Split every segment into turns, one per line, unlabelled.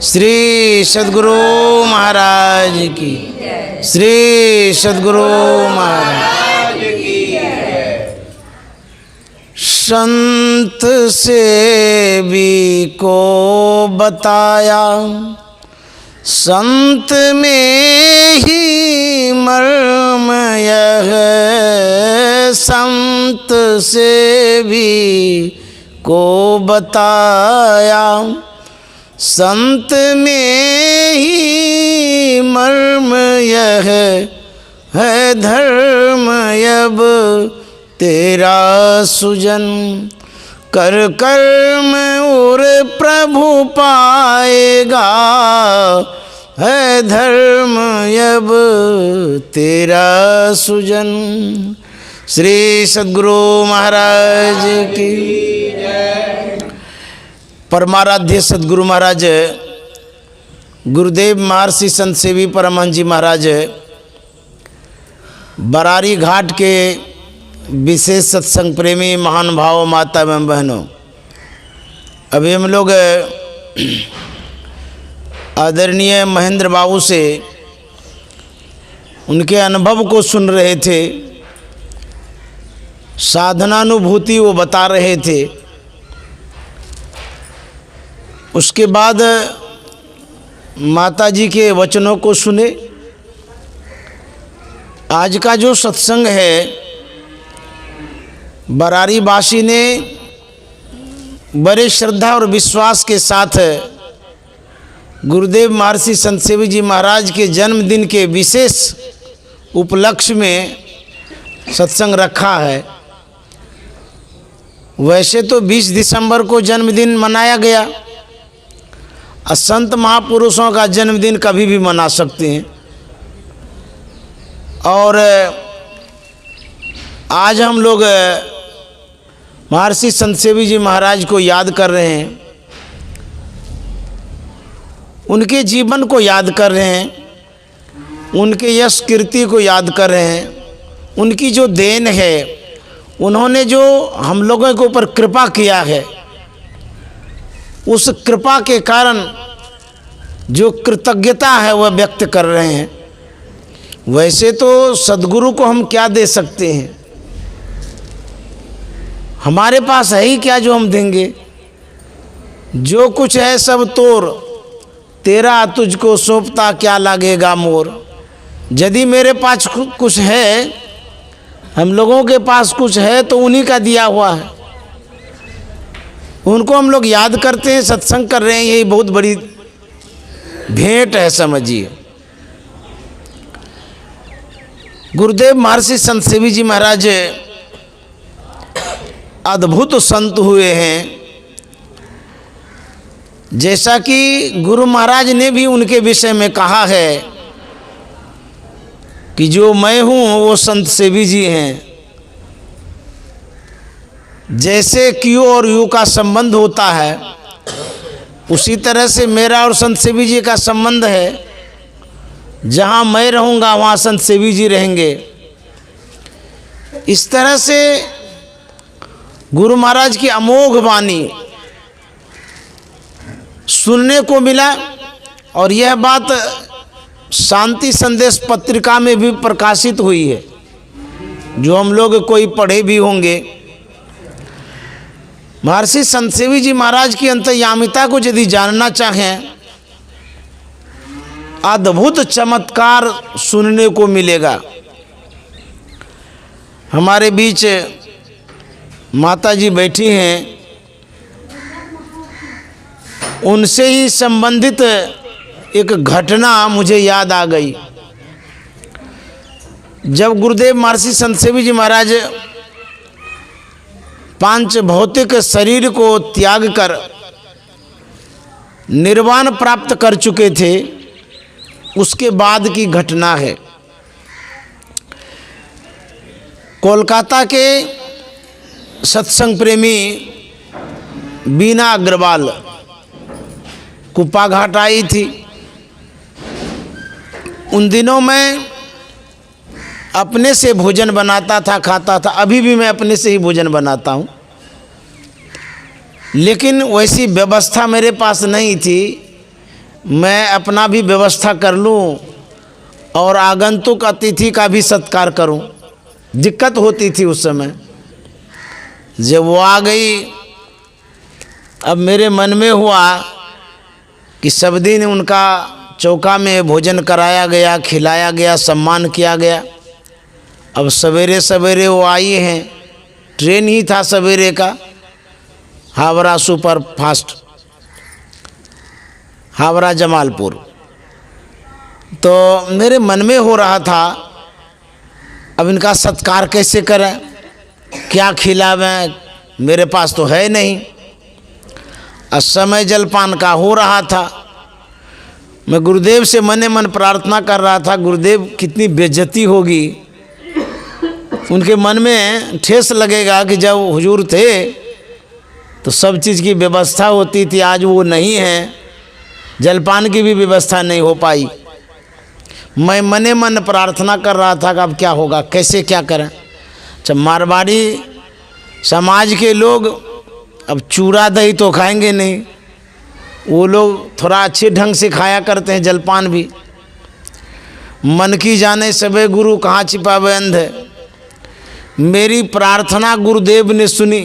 श्री सद्गुरु महाराज की, श्री सद्गुरु महाराज की। संत सेवी को बताया, संत में ही मर्म यह, संत सेवी को बताया, संत में ही मर्म यह है, धर्म अब तेरा सुजन, कर कर्म और प्रभु पाएगा, है धर्म अब तेरा सुजन। श्री सद्गुरु महाराज की। परमाराध्य सद्गुरु महाराज गुरुदेव महर्षि संत सेवी परमहंस जी महाराज बरारी घाट के विशेष सत्संग प्रेमी महान भाव माता एवं बहनों, अभी हम लोग आदरणीय महेंद्र बाबू से उनके अनुभव को सुन रहे थे, साधनानुभूति वो बता रहे थे। उसके बाद माता जी के वचनों को सुने। आज का जो सत्संग है, बरारी वासी ने बड़े श्रद्धा और विश्वास के साथ गुरुदेव महर्षि संत सेवी जी महाराज के जन्मदिन के विशेष उपलक्ष्य में सत्संग रखा है। वैसे तो 20 दिसंबर को जन्मदिन मनाया गया, संत महापुरुषों का जन्मदिन कभी भी मना सकते हैं, और आज हम लोग महर्षि संत सेवी जी महाराज को याद कर रहे हैं, उनके जीवन को याद कर रहे हैं, उनके यश कीर्ति को याद कर रहे हैं। उनकी जो देन है, उन्होंने जो हम लोगों के ऊपर कृपा किया है, उस कृपा के कारण जो कृतज्ञता है वह व्यक्त कर रहे हैं। वैसे तो सद्गुरु को हम क्या दे सकते हैं, हमारे पास है ही क्या जो हम देंगे। जो कुछ है सब तोर, तेरा तुझको सौंपता क्या लागेगा मोर। यदि मेरे पास कुछ है, हम लोगों के पास कुछ है, तो उन्हीं का दिया हुआ है, उनको हम लोग याद करते हैं, सत्संग कर रहे हैं, यही बहुत बड़ी भेंट है, समझिए। गुरुदेव महर्षि संत सेवी जी महाराज अद्भुत संत हुए हैं। जैसा कि गुरु महाराज ने भी उनके विषय में कहा है कि जो मैं हूँ वो संत सेवी जी हैं। जैसे क्यों और यू का संबंध होता है, उसी तरह से मेरा और संत सेवी जी का संबंध है। जहाँ मैं रहूँगा वहाँ संत सेवी जी रहेंगे। इस तरह से गुरु महाराज की अमोघ वाणी सुनने को मिला, और यह बात शांति संदेश पत्रिका में भी प्रकाशित हुई है, जो हम लोग कोई पढ़े भी होंगे। महर्षि संत सेवी जी महाराज की अंतर्यामिता को यदि जानना चाहें, अद्भुत चमत्कार सुनने को मिलेगा। हमारे बीच माता जी बैठी हैं, उनसे ही संबंधित एक घटना मुझे याद आ गई। जब गुरुदेव महर्षि संत सेवी जी महाराज पांच भौतिक शरीर को त्याग कर निर्वाण प्राप्त कर चुके थे, उसके बाद की घटना है। कोलकाता के सत्संग प्रेमी बीना अग्रवाल कुप्पा घाट आई थी। उन दिनों मैं अपने से भोजन बनाता था, खाता था। अभी भी मैं अपने से ही भोजन बनाता हूँ, लेकिन वैसी व्यवस्था मेरे पास नहीं थी। मैं अपना भी व्यवस्था कर लूं और आगंतुक अतिथि का भी सत्कार करूं। दिक्कत होती थी उस समय। जब वो आ गई, अब मेरे मन में हुआ कि सब दिन उनका चौका में भोजन कराया गया, खिलाया गया, सम्मान किया गया। अब सवेरे सवेरे वो आई हैं, ट्रेन ही था सवेरे का, हावड़ा सुपर फास्ट, हावड़ा जमालपुर। तो मेरे मन में हो रहा था अब इनका सत्कार कैसे करें, क्या खिलावें, मेरे पास तो है नहीं। समय जलपान का हो रहा था। मैं गुरुदेव से मने मन प्रार्थना कर रहा था, गुरुदेव कितनी बेइज्जती होगी, उनके मन में ठेस लगेगा कि जब हुजूर थे तो सब चीज़ की व्यवस्था होती थी, आज वो नहीं है, जलपान की भी व्यवस्था नहीं हो पाई। मैं मने मन प्रार्थना कर रहा था कि अब क्या होगा, कैसे क्या करें। जब मारवाड़ी समाज के लोग अब चूड़ा दही तो खाएंगे नहीं, वो लोग थोड़ा अच्छे ढंग से खाया करते हैं जलपान भी। मन की जाने सबे गुरु कहाँ छिपावे अंध है। मेरी प्रार्थना गुरुदेव ने सुनी।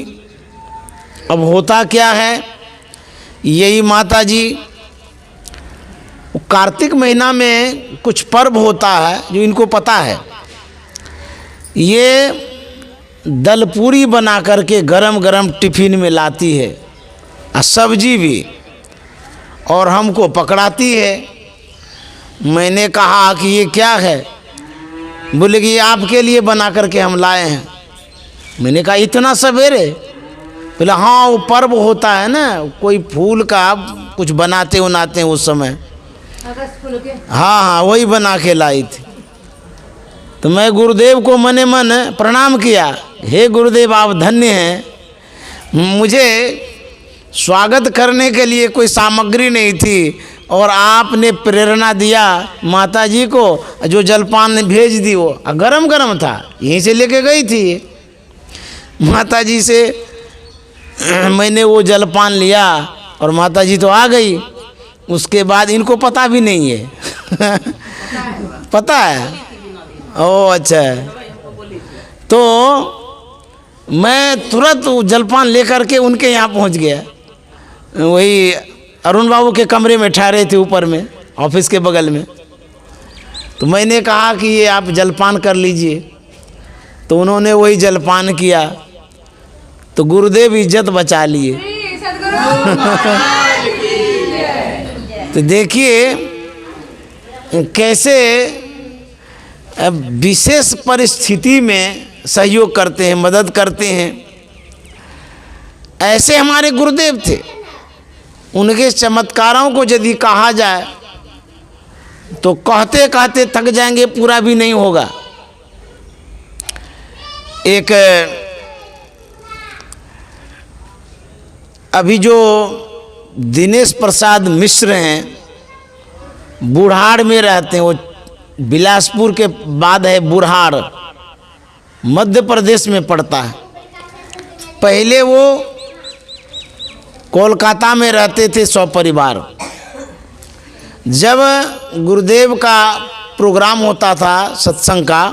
अब होता क्या है, यही माता जी, कार्तिक महीना में कुछ पर्व होता है जो इनको पता है। ये दल पूरी बना करके गरम गरम टिफिन में लाती है और सब्जी भी, और हमको पकड़ाती है। मैंने कहा कि ये क्या है, बोले कि ये आपके लिए बना करके हम लाए हैं। मैंने कहा इतना सवेरे? बोले हाँ, वो पर्व होता है ना, कोई फूल का कुछ बनाते उनाते हैं उस समय। हाँ हाँ, वही बना के लाई थी। तो मैं गुरुदेव को मने मन प्रणाम किया, हे गुरुदेव आप धन्य हैं, मुझे स्वागत करने के लिए कोई सामग्री नहीं थी और आपने प्रेरणा दिया माता जी को, जो जलपान भेज दी वो गरम गरम था, यहीं से लेके गई थी माता जी से। मैंने वो जलपान लिया और माता जी तो आ गई। उसके बाद इनको पता भी नहीं है पता है? ओ अच्छा। तो मैं तुरंत जलपान लेकर के उनके यहाँ पहुँच गया। वही अरुण बाबू के कमरे में ठहरे थे ऊपर में, ऑफिस के बगल में। तो मैंने कहा कि ये आप जलपान कर लीजिए, तो उन्होंने वही जलपान किया। तो गुरुदेव इज्जत बचा लिए तो देखिए कैसे विशेष परिस्थिति में सहयोग करते हैं, मदद करते हैं। ऐसे हमारे गुरुदेव थे। उनके चमत्कारों को यदि कहा जाए तो कहते कहते थक जाएंगे, पूरा भी नहीं होगा। एक अभी जो दिनेश प्रसाद मिश्र हैं, बुढ़ाड़ में रहते हैं, वो बिलासपुर के बाद है बुढ़ाड़, मध्य प्रदेश में पड़ता है। पहले वो कोलकाता में रहते थे सपरिवार। जब गुरुदेव का प्रोग्राम होता था सत्संग का,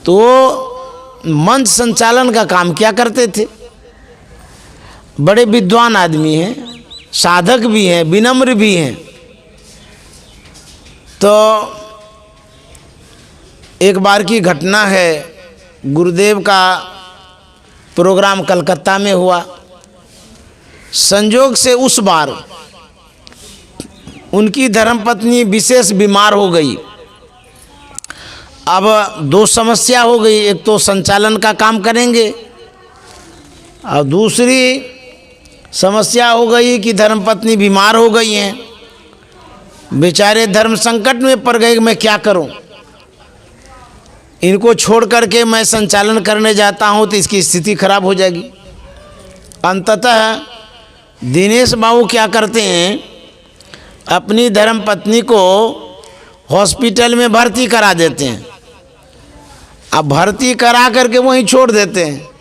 तो मंच संचालन का काम किया करते थे। बड़े विद्वान आदमी हैं, साधक भी हैं, विनम्र भी हैं। तो एक बार की घटना है, गुरुदेव का प्रोग्राम कलकत्ता में हुआ। संजोग से उस बार उनकी धर्मपत्नी विशेष बीमार हो गई। अब दो समस्या हो गई, एक तो संचालन का काम करेंगे और दूसरी समस्या हो गई कि धर्मपत्नी बीमार हो गई हैं, बेचारे धर्म संकट में पड़ गए। मैं क्या करूं, इनको छोड़ करके मैं संचालन करने जाता हूं तो इसकी स्थिति खराब हो जाएगी। अंततः दिनेश बाबू क्या करते हैं, अपनी धर्मपत्नी को हॉस्पिटल में भर्ती करा देते हैं। अब भर्ती करा करके वहीं छोड़ देते हैं।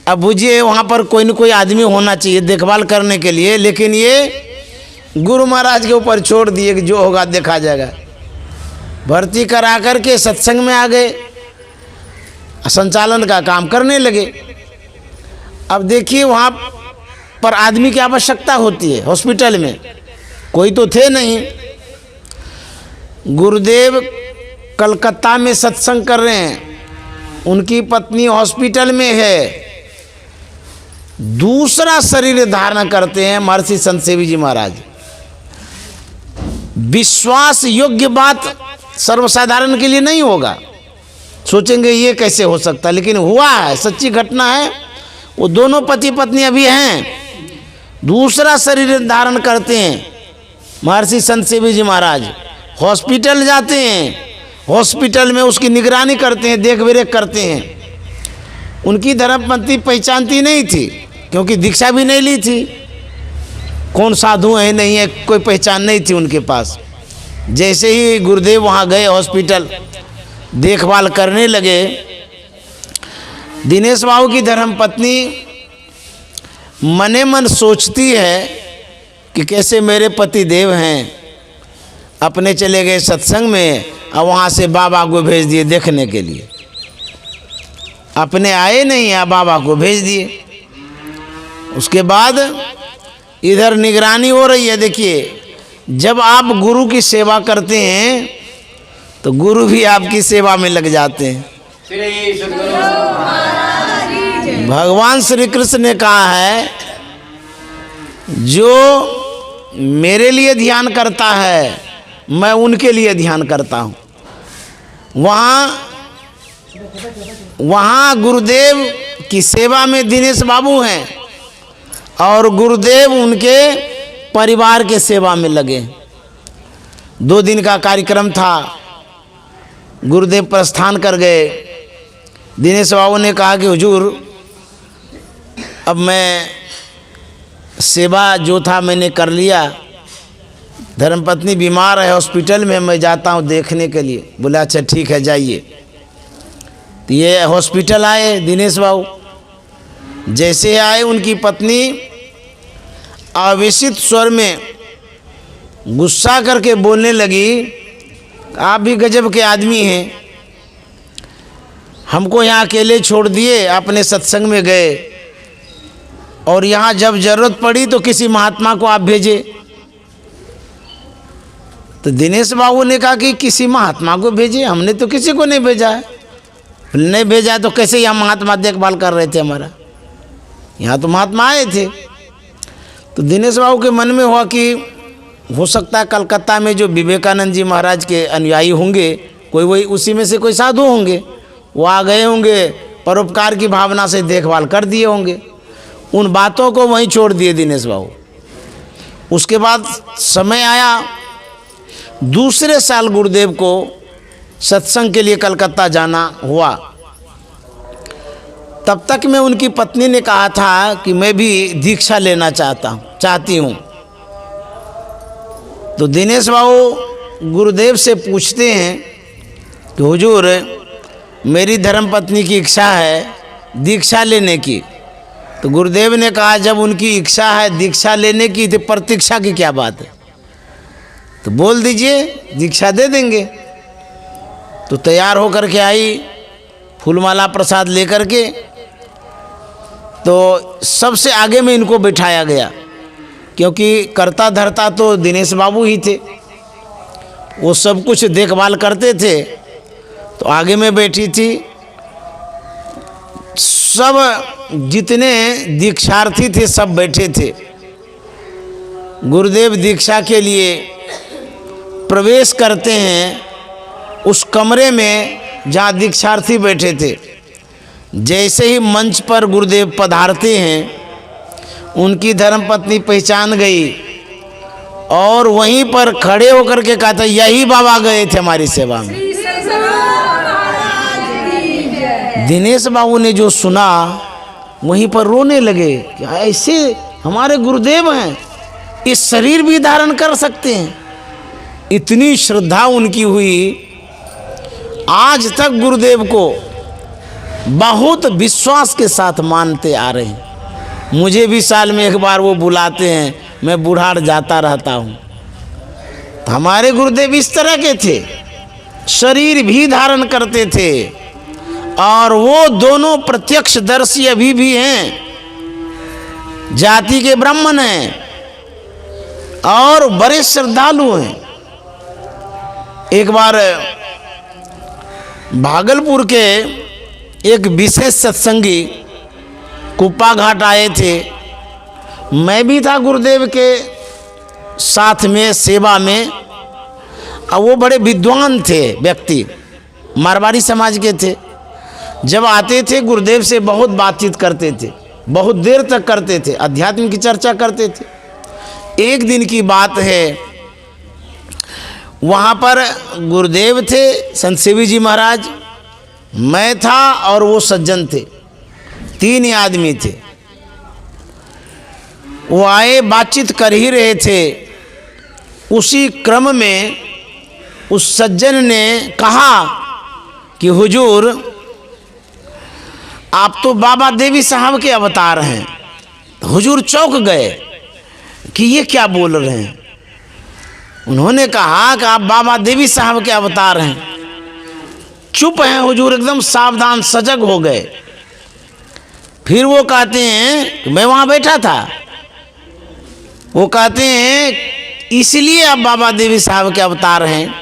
अब बुझिए वहाँ पर कोई न कोई आदमी होना चाहिए देखभाल करने के लिए, लेकिन ये गुरु महाराज के ऊपर छोड़ दिए कि जो होगा देखा जाएगा। भर्ती करा करके सत्संग में आ गए, संचालन का काम करने लगे। अब देखिए वहाँ पर आदमी की आवश्यकता होती है, हॉस्पिटल में कोई तो थे नहीं। गुरुदेव कलकत्ता में सत्संग कर रहे हैं, उनकी पत्नी हॉस्पिटल में है, दूसरा शरीर धारण करते हैं महर्षि संत सेवी जी महाराज। विश्वास योग्य बात सर्वसाधारण के लिए नहीं होगा, सोचेंगे ये कैसे हो सकता, लेकिन हुआ है, सच्ची घटना है। वो दोनों पति पत्नी अभी हैं, दूसरा शरीर धारण करते हैं महर्षि संत सेवी जी महाराज। हॉस्पिटल जाते हैं, हॉस्पिटल में उसकी निगरानी करते हैं, देख रेख करते हैं। उनकी धर्मपत्नी पहचानती नहीं थी, क्योंकि दीक्षा भी नहीं ली थी, कौन साधु है नहीं है कोई पहचान नहीं थी उनके पास। जैसे ही गुरुदेव वहाँ गए हॉस्पिटल, देखभाल करने लगे, दिनेश बाबू की धर्मपत्नी मने मन सोचती है कि कैसे मेरे पति देव हैं, अपने चले गए सत्संग में और वहाँ से बाबा को भेज दिए देखने के लिए। अपने आए नहीं, या बाबा को भेज दिए। उसके बाद इधर निगरानी हो रही है। देखिए, जब आप गुरु की सेवा करते हैं तो गुरु भी आपकी सेवा में लग जाते हैं। भगवान श्री कृष्ण ने कहा है, जो मेरे लिए ध्यान करता है मैं उनके लिए ध्यान करता हूँ। वहाँ गुरुदेव की सेवा में दिनेश बाबू हैं और गुरुदेव उनके परिवार के सेवा में लगे। 2 दिन का कार्यक्रम था, गुरुदेव प्रस्थान कर गए। दिनेश बाबू ने कहा कि हुजूर, अब मैं सेवा जो था मैंने कर लिया, धर्मपत्नी बीमार है हॉस्पिटल में, मैं जाता हूँ देखने के लिए। बोले अच्छा ठीक है जाइए। तो ये हॉस्पिटल आए दिनेश बाबू। जैसे आए उनकी पत्नी आवेशित स्वर में गुस्सा करके बोलने लगी, आप भी गजब के आदमी हैं, हमको यहाँ अकेले छोड़ दिए, अपने सत्संग में गए और यहाँ जब जरूरत पड़ी तो किसी महात्मा को आप भेजे। तो दिनेश बाबू ने कहा कि किसी महात्मा को भेजे, हमने तो किसी को नहीं भेजा है। नहीं भेजा तो कैसे यहाँ महात्मा देखभाल कर रहे थे हमारा, यहाँ तो महात्मा आए थे। तो दिनेश बाबू के मन में हुआ कि हो सकता है कलकत्ता में जो विवेकानंद जी महाराज के अनुयायी होंगे, कोई वही उसी में से कोई साधु होंगे, वो आ गए होंगे, परोपकार की भावना से देखभाल कर दिए होंगे। उन बातों को वहीं छोड़ दिए दिनेश बाबू। उसके बाद समय आया, दूसरे साल गुरुदेव को सत्संग के लिए कलकत्ता जाना हुआ। तब तक में उनकी पत्नी ने कहा था कि मैं भी दीक्षा लेना चाहती हूँ। तो दिनेश बाबू गुरुदेव से पूछते हैं कि हुजूर, मेरी धर्मपत्नी की इच्छा है दीक्षा लेने की। तो गुरुदेव ने कहा, जब उनकी इच्छा है दीक्षा लेने की तो प्रतीक्षा की क्या बात है, तो बोल दीजिए दीक्षा दे देंगे। तो तैयार होकर के आई, फूलमाला प्रसाद लेकर के। तो सबसे आगे में इनको बिठाया गया, क्योंकि करता धरता तो दिनेश बाबू ही थे, वो सब कुछ देखभाल करते थे। तो आगे में बैठी थी, सब जितने दीक्षार्थी थे सब बैठे थे। गुरुदेव दीक्षा के लिए प्रवेश करते हैं उस कमरे में जहाँ दीक्षार्थी बैठे थे। जैसे ही मंच पर गुरुदेव पधारते हैं, उनकी धर्मपत्नी पहचान गई और वहीं पर खड़े होकर के कहा था, यही बाबा गए थे हमारी सेवा में। दिनेश बाबू ने जो सुना वहीं पर रोने लगे कि ऐसे हमारे गुरुदेव हैं, ये शरीर भी धारण कर सकते हैं। इतनी श्रद्धा उनकी हुई, आज तक गुरुदेव को बहुत विश्वास के साथ मानते आ रहे हैं। मुझे भी साल में एक बार वो बुलाते हैं, मैं बूढ़ाड़ जाता रहता हूँ। तो हमारे गुरुदेव इस तरह के थे, शरीर भी धारण करते थे और वो दोनों प्रत्यक्षदर्शी अभी भी हैं, जाति के ब्राह्मण हैं और बड़े श्रद्धालु हैं। एक बार भागलपुर के एक विशेष सत्संगी कुप्पा घाट आए थे, मैं भी था गुरुदेव के साथ में सेवा में। और वो बड़े विद्वान थे व्यक्ति, मारवाड़ी समाज के थे। जब आते थे गुरुदेव से बहुत बातचीत करते थे, बहुत देर तक करते थे, अध्यात्म की चर्चा करते थे। एक दिन की बात है, वहाँ पर गुरुदेव थे, संत सेवी जी महाराज, मैं था और वो सज्जन थे, 3 ही आदमी थे। वो आए, बातचीत कर ही रहे थे। उसी क्रम में उस सज्जन ने कहा कि हुजूर आप तो बाबा देवी साहब के अवतार हैं। हुजूर चौंक गए कि ये क्या बोल रहे हैं। उन्होंने कहा कि आप बाबा देवी साहब के अवतार हैं। चुप हैं हुजूर, एकदम सावधान सजग हो गए। फिर वो कहते हैं कि मैं वहाँ बैठा था। वो कहते हैं इसलिए आप बाबा देवी साहब के अवतार हैं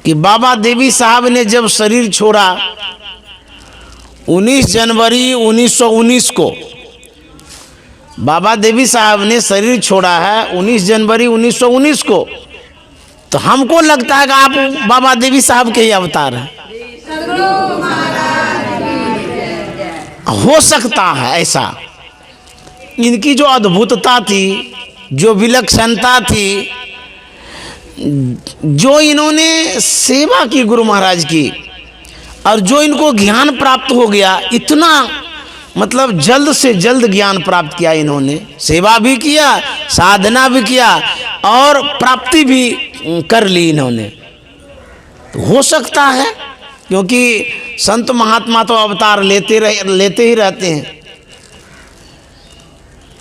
कि बाबा देवी साहब ने जब शरीर छोड़ा 19 जनवरी 1919 को, बाबा देवी साहब ने शरीर छोड़ा है 19 जनवरी 1919 को। तो हमको लगता है कि आप बाबा देवी साहब के ही अवतार हैं। हो सकता है ऐसा। इनकी जो अद्भुतता थी, जो विलक्षणता थी, जो इन्होंने सेवा की गुरु महाराज की, और जो इनको ज्ञान प्राप्त हो गया, इतना मतलब जल्द से जल्द ज्ञान प्राप्त किया इन्होंने, सेवा भी किया, साधना भी किया और प्राप्ति भी कर ली इन्होंने। तो हो सकता है, क्योंकि संत महात्मा तो अवतार लेते ही रहते हैं।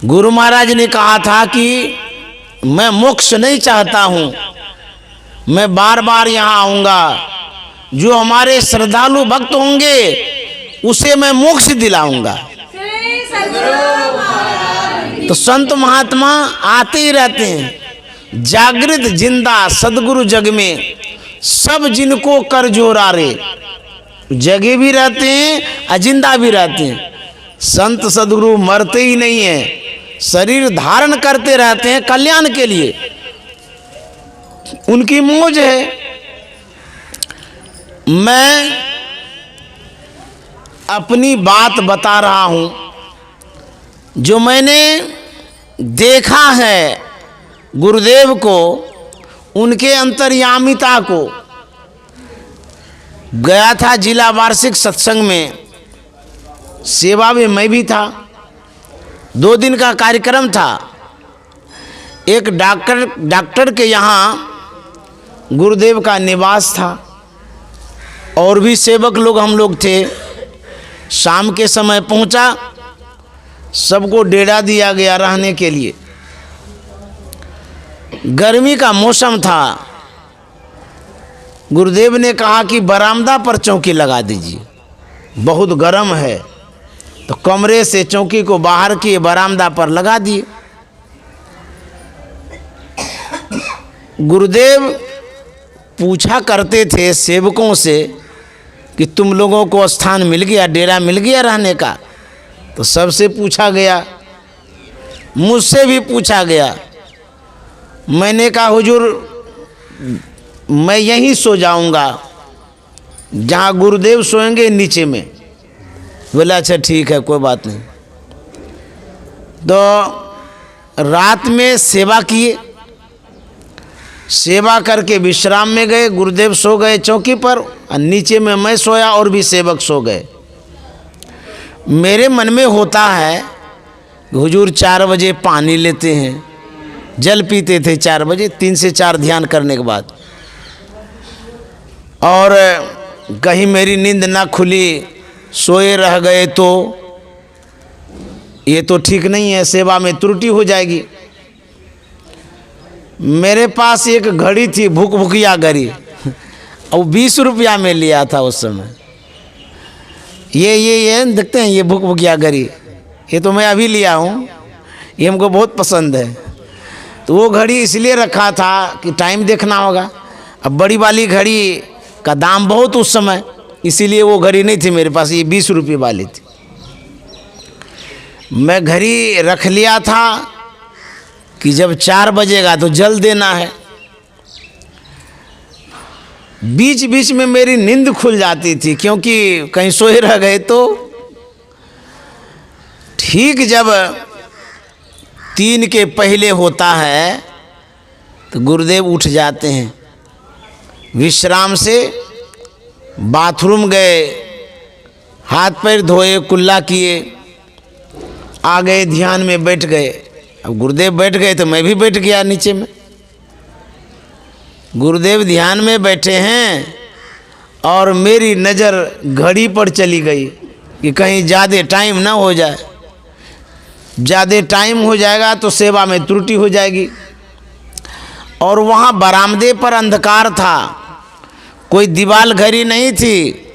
गुरु महाराज ने कहा था कि मैं मोक्ष नहीं चाहता हूँ, मैं बार बार यहाँ आऊँगा। जो हमारे श्रद्धालु भक्त होंगे उसे मैं मोक्ष दिलाऊंगा। तो संत महात्मा आते ही रहते हैं, जागृत जिंदा सदगुरु जग में सब जिनको कर जोरारे, जगे भी रहते हैं अजिंदा भी रहते हैं। संत सदगुरु मरते ही नहीं हैं, शरीर धारण करते रहते हैं कल्याण के लिए, उनकी मौज है। मैं अपनी बात बता रहा हूं, जो मैंने देखा है गुरुदेव को, उनके अंतर्यामिता को। गया था जिला वार्षिक सत्संग में, सेवा में मैं भी था। 2 दिन का कार्यक्रम था। एक डॉक्टर के यहाँ गुरुदेव का निवास था और भी सेवक लोग हम लोग थे। शाम के समय पहुंचा, सबको डेरा दिया गया रहने के लिए। गर्मी का मौसम था। गुरुदेव ने कहा कि बरामदा पर चौकी लगा दीजिए, बहुत गर्म है। तो कमरे से चौकी को बाहर किए, बरामदा पर लगा दिए। गुरुदेव पूछा करते थे सेवकों से कि तुम लोगों को स्थान मिल गया, डेरा मिल गया रहने का? तो सबसे पूछा गया, मुझसे भी पूछा गया। मैंने कहा हुजूर मैं यहीं सो जाऊंगा जहाँ गुरुदेव सोएंगे, नीचे में। बोला अच्छा ठीक है, कोई बात नहीं। तो रात में सेवा किए, सेवा करके विश्राम में गए। गुरुदेव सो गए चौकी पर और नीचे में मैं सोया और भी सेवक सो गए। मेरे मन में होता है हुजूर 4 बजे पानी लेते हैं, जल पीते थे 4 बजे, 3 से 4 ध्यान करने के बाद। और कहीं मेरी नींद ना खुली, सोए रह गए तो ये तो ठीक नहीं है, सेवा में त्रुटि हो जाएगी। मेरे पास एक घड़ी थी, भुक-भुकिया घड़ी, और 20 रुपया में लिया था उस समय। ये देखते हैं, ये भुक-भुकिया घड़ी, ये तो मैं अभी लिया हूँ, ये हमको बहुत पसंद है। तो वो घड़ी इसलिए रखा था कि टाइम देखना होगा। अब बड़ी वाली घड़ी का दाम बहुत उस समय, इसीलिए वो घड़ी नहीं थी मेरे पास, ये 20 रुपये वाली थी। मैं घड़ी रख लिया था कि जब 4 बजेगा तो जल देना है। बीच बीच में मेरी नींद खुल जाती थी, क्योंकि कहीं सोए रह गए तो। ठीक जब 3 के पहले होता है तो गुरुदेव उठ जाते हैं, विश्राम से बाथरूम गए, हाथ पैर धोए, कुल्ला किए, आ गए, ध्यान में बैठ गए। अब गुरुदेव बैठ गए तो मैं भी बैठ गया नीचे में। गुरुदेव ध्यान में बैठे हैं और मेरी नज़र घड़ी पर चली गई कि कहीं ज़्यादा टाइम ना हो जाए, ज़्यादा टाइम हो जाएगा तो सेवा में त्रुटि हो जाएगी। और वहाँ बरामदे पर अंधकार था, कोई दीवाल घड़ी नहीं थी,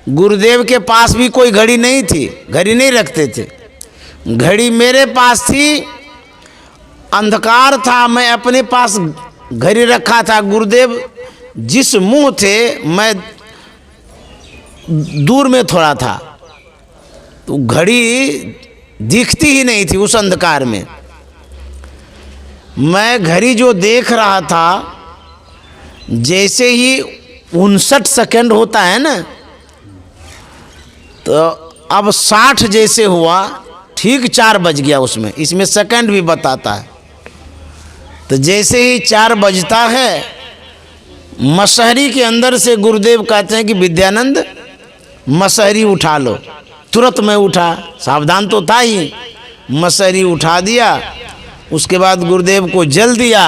गुरुदेव के पास भी कोई घड़ी नहीं थी, घड़ी नहीं रखते थे। घड़ी मेरे पास थी, अंधकार था, मैं अपने पास घड़ी रखा था। गुरुदेव जिस मुंह थे, मैं दूर में थोड़ा था, तो घड़ी दिखती ही नहीं थी उस अंधकार में। मैं घड़ी जो देख रहा था, जैसे ही 59 सेकंड होता है ना, तो अब 60 जैसे हुआ, ठीक 4 बज गया उसमें, इसमें सेकंड भी बताता है। तो जैसे ही 4 बजता है, मसहरी के अंदर से गुरुदेव कहते हैं कि विद्यानंद मसहरी उठा लो। तुरंत मैं उठा, सावधान तो था ही, मसहरी उठा दिया। उसके बाद गुरुदेव को जल दिया,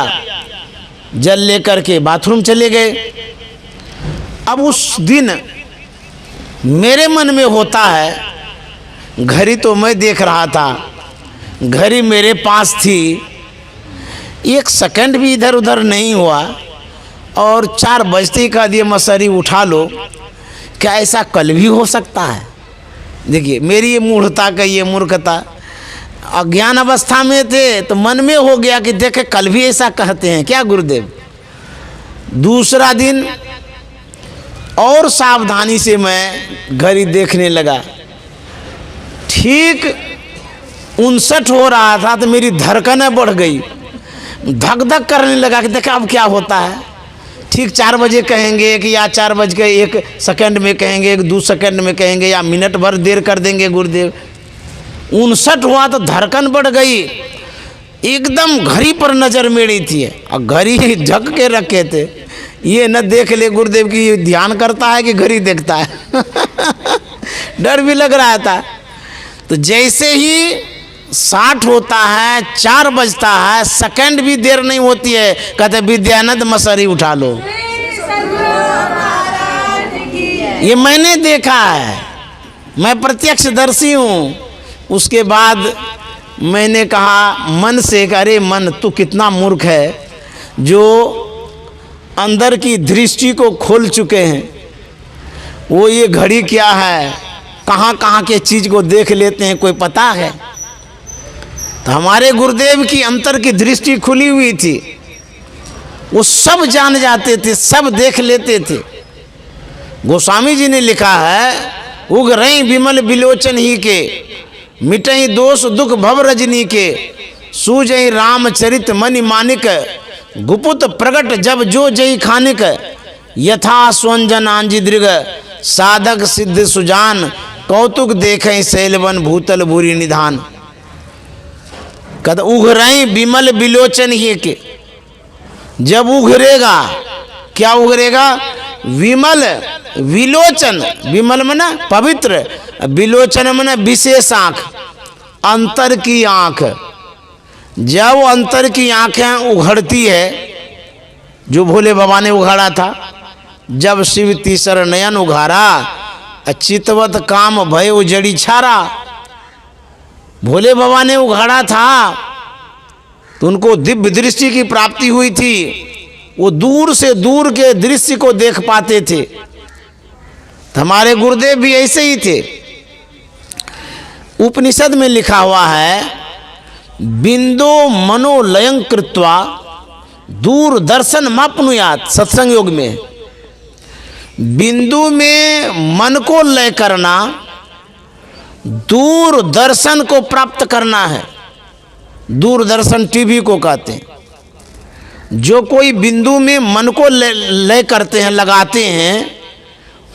जल लेकर के बाथरूम चले गए। अब उस दिन मेरे मन में होता है, घड़ी तो मैं देख रहा था, घड़ी मेरे पास थी, 1 सेकंड भी इधर उधर नहीं हुआ, और 4 बजते ही कह दिए मसहरी उठा लो। क्या ऐसा कल भी हो सकता है? देखिए मेरी ये मूढ़ता का, ये मूर्खता, अज्ञान अवस्था में थे तो मन में हो गया कि देखे कल भी ऐसा कहते हैं क्या गुरुदेव। दूसरा दिन और सावधानी से मैं घड़ी देखने लगा, ठीक 59 हो रहा था तो मेरी धड़कनें बढ़ गई, धक धक करने लगा कि देखा अब क्या होता है। ठीक 4 बजे कहेंगे कि या 4 बज के 1 सेकंड में कहेंगे, 2 सेकंड में कहेंगे, या मिनट भर देर कर देंगे गुरुदेव। 59 हुआ तो धड़कन बढ़ गई, एकदम घड़ी पर नज़र मेरी थी, और घड़ी ढक के रखे थे, ये न देख ले गुरुदेव की ध्यान करता है कि घड़ी देखता है। डर भी लग रहा था। तो जैसे ही 60 होता है, 4 बजता है, सेकंड भी देर नहीं होती है, कहते विद्यानंद मसहरी उठा लो। ये मैंने देखा है, मैं प्रत्यक्षदर्शी हूँ। उसके बाद मैंने कहा मन से, अरे मन तू कितना मूर्ख है जो अंदर की दृष्टि को खोल चुके हैं। वो ये घड़ी क्या है, कहाँ कहाँ के चीज़ को देख लेते हैं, कोई पता है? तो हमारे गुरुदेव की अंतर की दृष्टि खुली हुई थी, वो सब जान जाते थे, सब देख लेते थे। गोस्वामी जी ने लिखा है, उग रही विमल बिलोचन ही के, मिटई दोष दुख भव रजनी के, सूझई रामचरित मनि मानिक, गुपुत प्रगट जब जो जई खानिक, यथा स्वंजन आंजी दृग, साधक सिद्ध सुजान, कौतुक देखें शैलवन भूतल भूरी निधान। कद उघरई विमल बिलोचन ही के, जब उघरेगा, क्या उघरेगा? विमल, विलोचन, विमल मना पवित्र, विलोचन मना विशेष आँख, अंतर की आँख। जब अंतर की आँखें उघड़ती है, जो भोले बाबा ने उघाड़ा था, जब शिव तीसर नयन उघारा, चितवत काम भय उजड़ी छारा। भोले बाबा ने उघाड़ा था तो उनको दिव्य दृष्टि की प्राप्ति हुई थी। वो दूर से दूर के दृश्य को देख पाते थे। तो हमारे गुरुदेव भी ऐसे ही थे। उपनिषद में लिखा हुआ है, बिंदो मनोलयं कृत्वा दूरदर्शन मापनुयात। सत्संग योग में बिंदु में मन को लय करना, दूरदर्शन को प्राप्त करना है। दूरदर्शन टीवी को कहते हैं। जो कोई बिंदु में मन को लय करते हैं, लगाते हैं,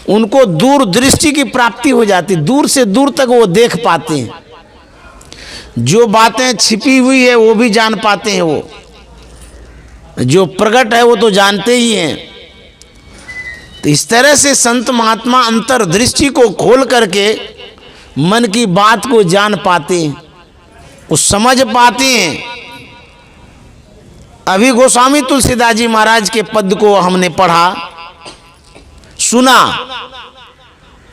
उनको दूर दृष्टि की प्राप्ति हो जाती। दूर से दूर तक वो देख पाते हैं। जो बातें छिपी हुई है वो भी जान पाते हैं। वो जो प्रकट है वो तो जानते ही हैं। तो इस तरह से संत महात्मा अंतर्दृष्टि को खोल करके मन की बात को जान पाते हैं, वो समझ पाते हैं। अभी गोस्वामी तुलसीदास जी महाराज के पद को हमने पढ़ा, सुना।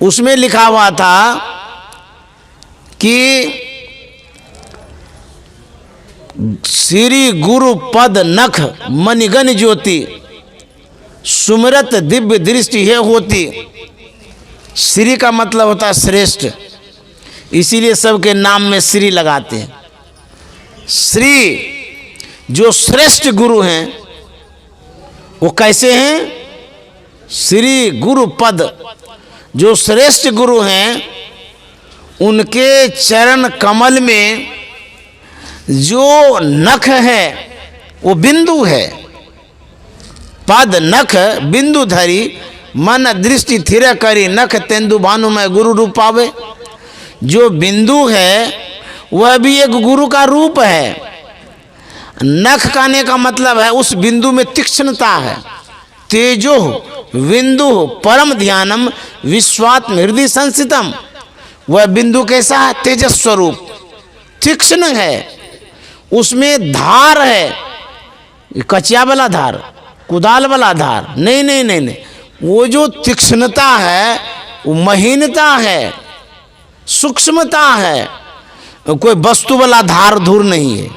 उसमें लिखा हुआ था कि श्री गुरु पद नख मणिगण ज्योति सुमिरत दिव्य दृष्टि है होती। श्री का मतलब होता है श्रेष्ठ, इसीलिए सबके नाम में श्री लगाते हैं। श्री जो श्रेष्ठ गुरु हैं वो कैसे हैं? श्री गुरु पद, जो श्रेष्ठ गुरु हैं उनके चरण कमल में जो नख है वो बिंदु है। पद नख बिंदु धरी मन दृष्टि थिर करी नख तेंदु भानु में गुरु रूप पावे। जो बिंदु है वह भी एक गुरु का रूप है। नख कहने का मतलब है उस बिंदु में तीक्ष्णता है। तेजो बिंदु परम ध्यानम विश्वात्म हृदय संसितम। वह बिंदु कैसा है? तेजस स्वरूप, तीक्ष्ण है, उसमें धार है। कचिया वाला धार, कुदाल वाला धार नहीं नहीं नहीं नहीं, वो जो तीक्ष्णता है वो महीनता है, सूक्ष्मता है, कोई वस्तु वाला धार धूर नहीं है।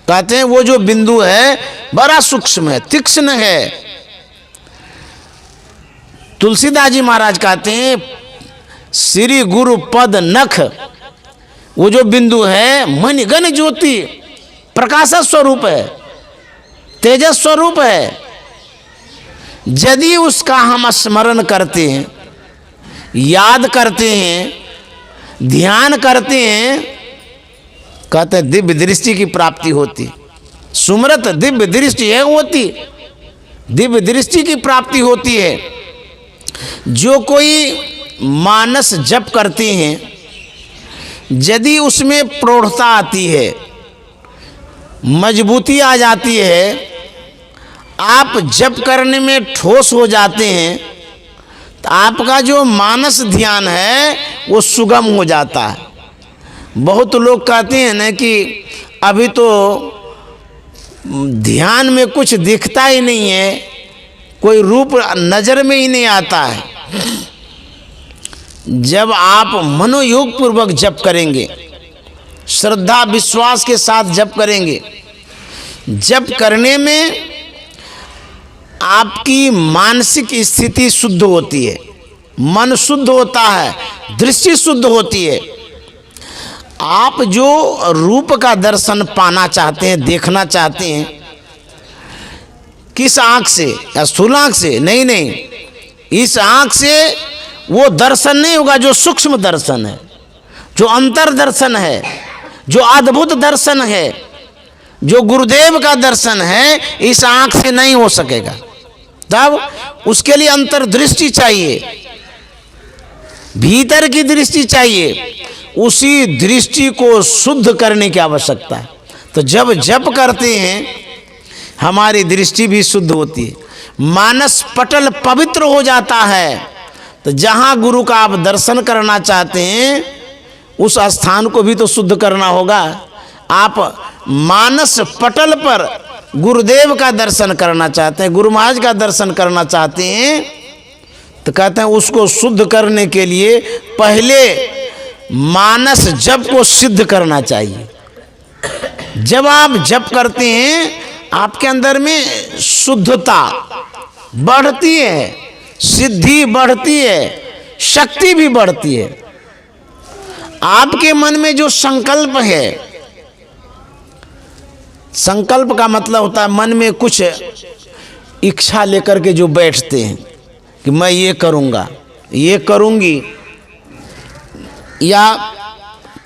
कहते हैं वो जो बिंदु है बड़ा सूक्ष्म है, तीक्ष्ण है। तुलसीदास जी महाराज कहते हैं श्री गुरु पद नख, वो जो बिंदु है मणिगण ज्योति, प्रकाश स्वरूप है, तेजस स्वरूप है। यदि उसका हम स्मरण करते हैं, याद करते हैं, ध्यान करते हैं, कहते हैं दिव्य दृष्टि की प्राप्ति होती। सुमरत दिव्य दृष्टि है होती, दिव्य दृष्टि की प्राप्ति होती है। जो कोई मानस जप करते हैं, यदि उसमें प्रौढ़ता आती है, मजबूती आ जाती है, आप जप करने में ठोस हो जाते हैं, तो आपका जो मानस ध्यान है वो सुगम हो जाता है। बहुत लोग कहते हैं ना कि अभी तो ध्यान में कुछ दिखता ही नहीं है, कोई रूप नजर में ही नहीं आता है। जब आप मनोयोग पूर्वक जप करेंगे, श्रद्धा विश्वास के साथ जप करेंगे, जप करने में आपकी मानसिक स्थिति शुद्ध होती है, मन शुद्ध होता है, दृष्टि शुद्ध होती है। आप जो रूप का दर्शन पाना चाहते हैं, देखना चाहते हैं, किस आँख से? या स्थूल आँख से? नहीं नहीं, इस आँख से वो दर्शन नहीं होगा जो सूक्ष्म दर्शन है, जो अंतर दर्शन है, जो अद्भुत दर्शन है, जो गुरुदेव का दर्शन है, इस आँख से नहीं हो सकेगा। तब उसके लिए अंतर्दृष्टि चाहिए, भीतर की दृष्टि चाहिए। उसी दृष्टि को शुद्ध करने की आवश्यकता है। तो जब जप करते हैं हमारी दृष्टि भी शुद्ध होती है, मानस पटल पवित्र हो जाता है। तो जहाँ गुरु का आप दर्शन करना चाहते हैं उस स्थान को भी तो शुद्ध करना होगा। आप मानस पटल पर गुरुदेव का दर्शन करना चाहते हैं, गुरु महाराज का दर्शन करना चाहते हैं, तो कहते हैं उसको शुद्ध करने के लिए पहले मानस जप को सिद्ध करना चाहिए। जब आप जप करते हैं आपके अंदर में शुद्धता बढ़ती है, सिद्धि बढ़ती है, शक्ति भी बढ़ती है। आपके मन में जो संकल्प है, संकल्प का मतलब होता है मन में कुछ इच्छा लेकर के जो बैठते हैं कि मैं ये करूँगा, ये करूँगी, या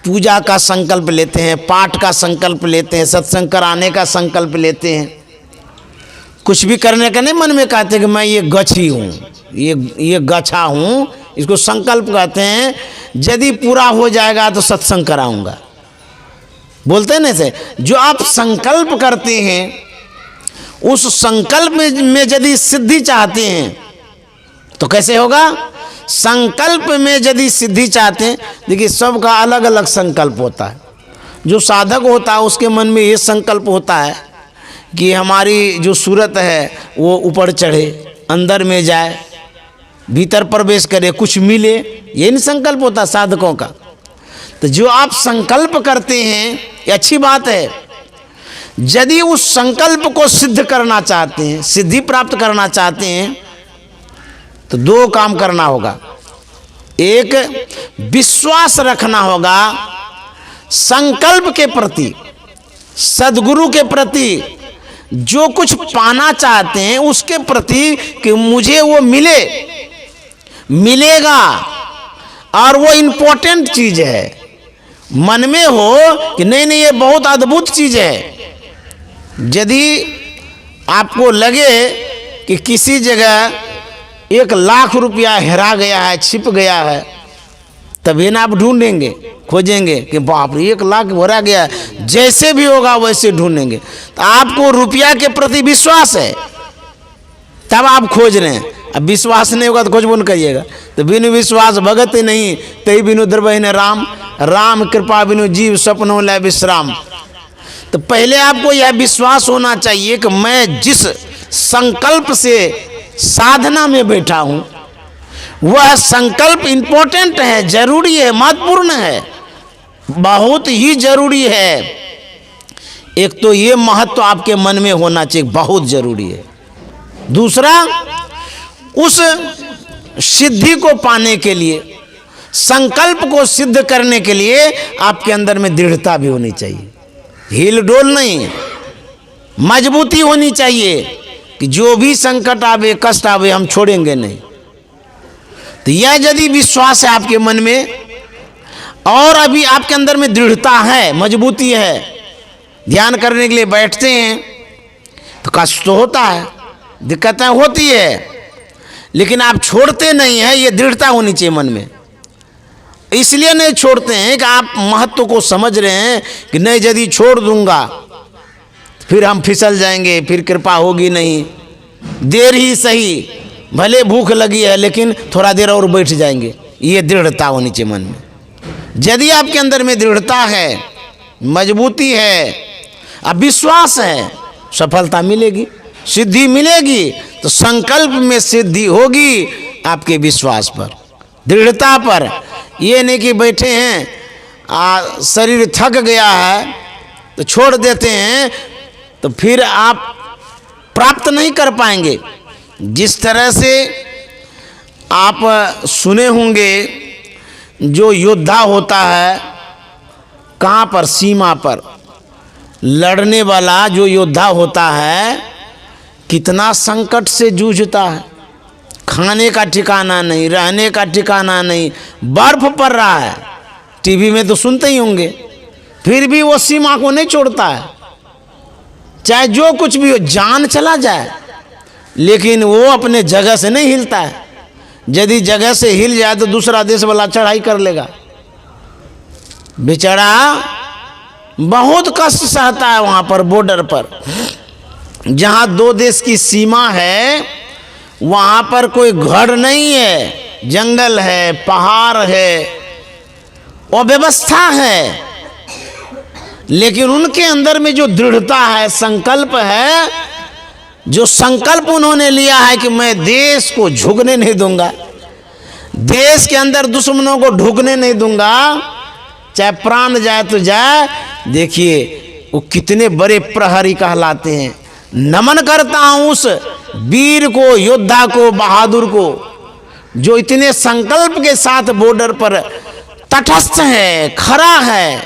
पूजा का संकल्प लेते हैं, पाठ का संकल्प लेते हैं, सत्संग कराने का संकल्प लेते हैं, कुछ भी करने का नहीं मन में कहते हैं कि मैं ये गछी हूँ, ये गछा हूँ, इसको संकल्प कहते हैं। यदि पूरा हो जाएगा तो सत्संग कराऊंगा, बोलते हैं ना से। जो आप संकल्प करते हैं उस संकल्प में यदि सिद्धि चाहते हैं तो कैसे होगा? संकल्प में यदि सिद्धि चाहते हैं, देखिए सबका अलग अलग संकल्प होता है। जो साधक होता है उसके मन में ये संकल्प होता है कि हमारी जो सूरत है वो ऊपर चढ़े, अंदर में जाए, भीतर प्रवेश करे, कुछ मिले, ये नहीं संकल्प होता साधकों का। तो जो आप संकल्प करते हैं ये अच्छी बात है। यदि उस संकल्प को सिद्ध करना चाहते हैं, सिद्धि प्राप्त करना चाहते हैं, तो दो काम करना होगा। एक, विश्वास रखना होगा संकल्प के प्रति, सद्गुरु के प्रति, जो कुछ पाना चाहते हैं उसके प्रति कि मुझे वो मिलेगा और वो इम्पोर्टेंट चीज है। मन में हो कि नहीं नहीं ये बहुत अद्भुत चीज है। यदि आपको लगे कि किसी जगह 1 लाख रुपया हेरा गया है, छिप गया है, तभी ना आप ढूंढेंगे, खोजेंगे कि बाप रे 1 लाख हेरा गया है, जैसे भी होगा वैसे ढूंढेंगे। तो आपको रुपया के प्रति विश्वास है तब आप खोज रहे हैं। अब विश्वास नहीं होगा तो खोजबो न करिएगा। तो बिनु विश्वास भगत नहीं, तई बिनु द्रवहि न राम, राम कृपा बिनु जीव सपनों लय विश्राम। तो पहले आपको यह विश्वास होना चाहिए कि मैं जिस संकल्प से साधना में बैठा हूं वह संकल्प इंपॉर्टेंट है, जरूरी है, महत्वपूर्ण है, बहुत ही जरूरी है। एक तो ये महत्व आपके मन में होना चाहिए, बहुत जरूरी है। दूसरा, उस सिद्धि को पाने के लिए, संकल्प को सिद्ध करने के लिए आपके अंदर में दृढ़ता भी होनी चाहिए, हिल डोल नहीं, मजबूती होनी चाहिए कि जो भी संकट आवे, कष्ट आवे, हम छोड़ेंगे नहीं। तो यह यदि विश्वास है आपके मन में और अभी आपके अंदर में दृढ़ता है, मजबूती है, ध्यान करने के लिए बैठते हैं तो कष्ट तो होता है, दिक्कतें होती है, लेकिन आप छोड़ते नहीं हैं, ये दृढ़ता होनी चाहिए मन में। इसलिए नहीं छोड़ते हैं कि आप महत्व को समझ रहे हैं कि नहीं यदि छोड़ दूंगा फिर हम फिसल जाएंगे, फिर कृपा होगी नहीं, देर ही सही, भले भूख लगी है लेकिन थोड़ा देर और बैठ जाएंगे। ये दृढ़ता होनी चाहिए मन में। यदि आपके अंदर में दृढ़ता है, मजबूती है, अब विश्वास है, सफलता मिलेगी, सिद्धि मिलेगी। तो संकल्प में सिद्धि होगी आपके विश्वास पर, दृढ़ता पर। ये नहीं कि बैठे हैं शरीर थक गया है तो छोड़ देते हैं, तो फिर आप प्राप्त नहीं कर पाएंगे। जिस तरह से आप सुने होंगे जो योद्धा होता है, कहाँ पर, सीमा पर लड़ने वाला जो योद्धा होता है कितना संकट से जूझता है, खाने का ठिकाना नहीं, रहने का ठिकाना नहीं, बर्फ पड़ रहा है, टीवी में तो सुनते ही होंगे, फिर भी वो सीमा को नहीं छोड़ता है, चाहे जो कुछ भी हो, जान चला जाए, लेकिन वो अपने जगह से नहीं हिलता है। यदि जगह से हिल जाए तो दूसरा देश वाला चढ़ाई कर लेगा। बेचारा बहुत कष्ट सहता है वहाँ पर बॉर्डर पर, जहाँ 2 देश की सीमा है, वहाँ पर कोई घर नहीं है, जंगल है, पहाड़ है, अव्यवस्था है, लेकिन उनके अंदर में जो दृढ़ता है, संकल्प है, जो संकल्प उन्होंने लिया है कि मैं देश को झुकने नहीं दूंगा, देश के अंदर दुश्मनों को ढुकने नहीं दूंगा, चाहे प्राण जाए तो जाए। देखिए वो कितने बड़े प्रहरी कहलाते हैं। नमन करता हूं उस वीर को, योद्धा को, बहादुर को, जो इतने संकल्प के साथ बॉर्डर पर तटस्थ है, खड़ा है,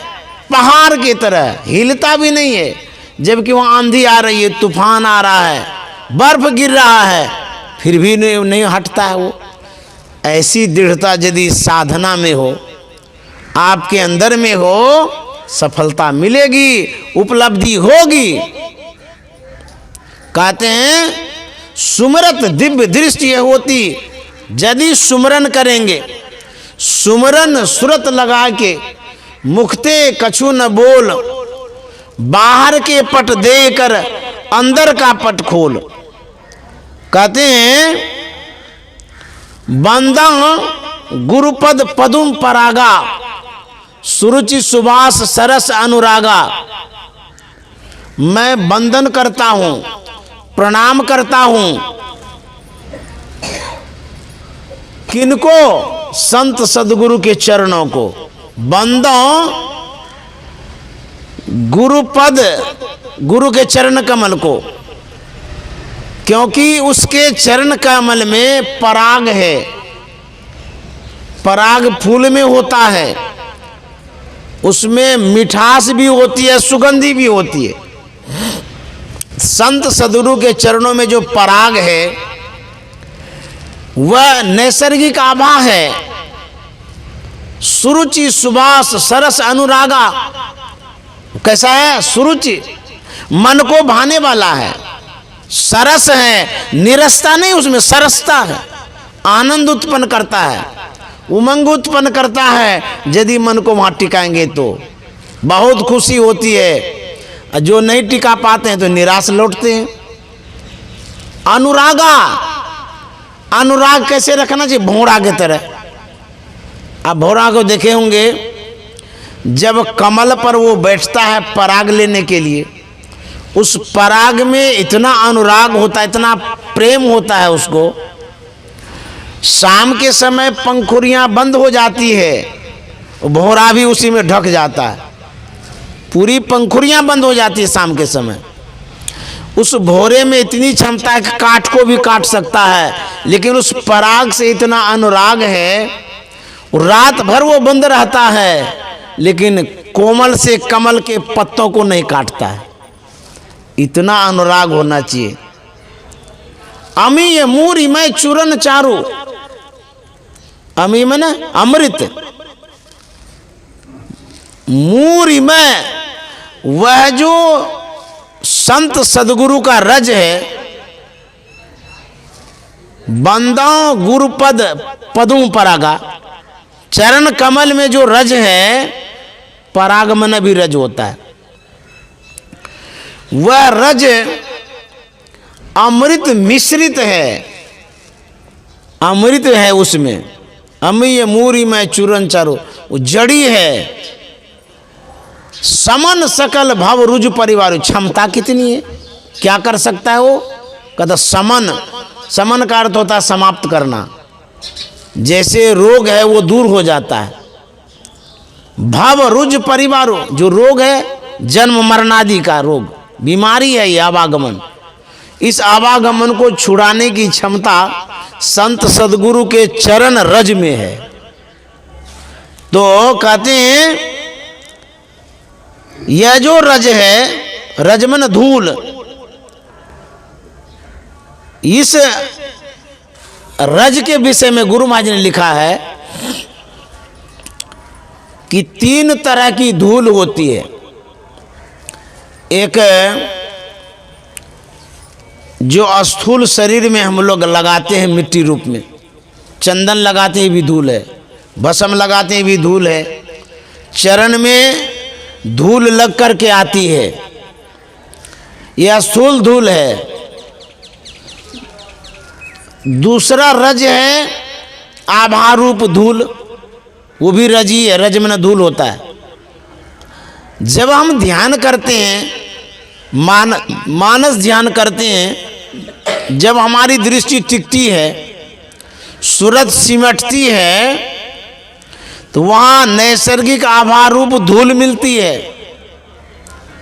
पहाड़ की तरह हिलता भी नहीं है। जबकि वहां आंधी आ रही है, तूफान आ रहा है, बर्फ गिर रहा है, फिर भी नहीं हटता है वो। ऐसी दृढ़ता यदि साधना में हो, आपके अंदर में हो, सफलता मिलेगी, उपलब्धि होगी। कहते हैं सुमरत दिव्य दृष्टि यह होती, यदि सुमरन करेंगे, सुमरन सुरत लगा के, मुखते कछु न बोल, बाहर के पट देकर अंदर का पट खोल। कहते हैं बंदा गुरुपद पदुम परागा, सुरुचि सुबास सरस अनुरागा। मैं वंदन करता हूं, प्रणाम करता हूं, किनको? संत सदगुरु के चरणों को। बंदो गुरुपद, गुरु के चरण कमल को, क्योंकि उसके चरण कमल में पराग है। पराग फूल में होता है, उसमें मिठास भी होती है, सुगंधी भी होती है। संत सदगुरु के चरणों में जो पराग है वह नैसर्गिक आभा है। सुरुचि सुबास सरस अनुरागा, कैसा है? सुरुचि, मन को भाने वाला है, सरस है, निरसता नहीं, उसमें सरसता है, आनंद उत्पन्न करता है, उमंग उत्पन्न करता है। यदि मन को वहां टिकाएंगे तो बहुत खुशी होती है, जो नहीं टिका पाते हैं तो निराश लौटते हैं। अनुरागा, अनुराग कैसे रखना चाहिए? भौरा की तरह। आप भौरा को देखे होंगे, जब कमल पर वो बैठता है पराग लेने के लिए, उस पराग में इतना अनुराग होता है, इतना प्रेम होता है उसको। शाम के समय पंखुड़ियां बंद हो जाती है, भौरा भी उसी में ढक जाता है, पूरी पंखुड़ियां बंद हो जाती है शाम के समय। उस भौरे में इतनी क्षमता है कि काठ को भी काट सकता है, लेकिन उस पराग से इतना अनुराग है, रात भर वो बंद रहता है, लेकिन कोमल से कमल के पत्तों को नहीं काटता है। इतना अनुराग होना चाहिए। अमी मूरी मैं चूरन चारू, अमी में अमृत, मूरी में वह जो संत सदगुरु का रज है, बंदाओ गुरुपद पदों परागा, चरण कमल में जो रज है, पराग मन भी रज होता है। वह रज अमृत मिश्रित है, अमृत है उसमें। अमीय मूरी में चूरन चारो, वो जड़ी है। समन सकल भव रुज परिवार, क्षमता कितनी है, क्या कर सकता है वो? कहता समन, समन का अर्थ होता है समाप्त करना। जैसे रोग है वो दूर हो जाता है। भव रुज परिवारो, जो रोग है जन्म मरणादि का रोग, बीमारी है ये आवागमन, इस आवागमन को छुड़ाने की क्षमता संत सदगुरु के चरण रज में है। तो कहते हैं यह जो रज है, रजमन धूल, इस रज के विषय में गुरु महाराज ने लिखा है कि 3 तरह की धूल होती है। एक जो स्थूल शरीर में हम लोग लगाते हैं मिट्टी रूप में, चंदन लगाते हैं भी धूल है, भस्म लगाते हैं भी धूल है, चरण में धूल लग करके आती है, यह स्थूल धूल है। दूसरा रज है आभारूप धूल, वो भी रज ही है, रज में धूल होता है। जब हम ध्यान करते हैं, मानस ध्यान करते हैं, जब हमारी दृष्टि टिकती है, सूरत सिमटती है, तो वहाँ नैसर्गिक आभारूप धूल मिलती है।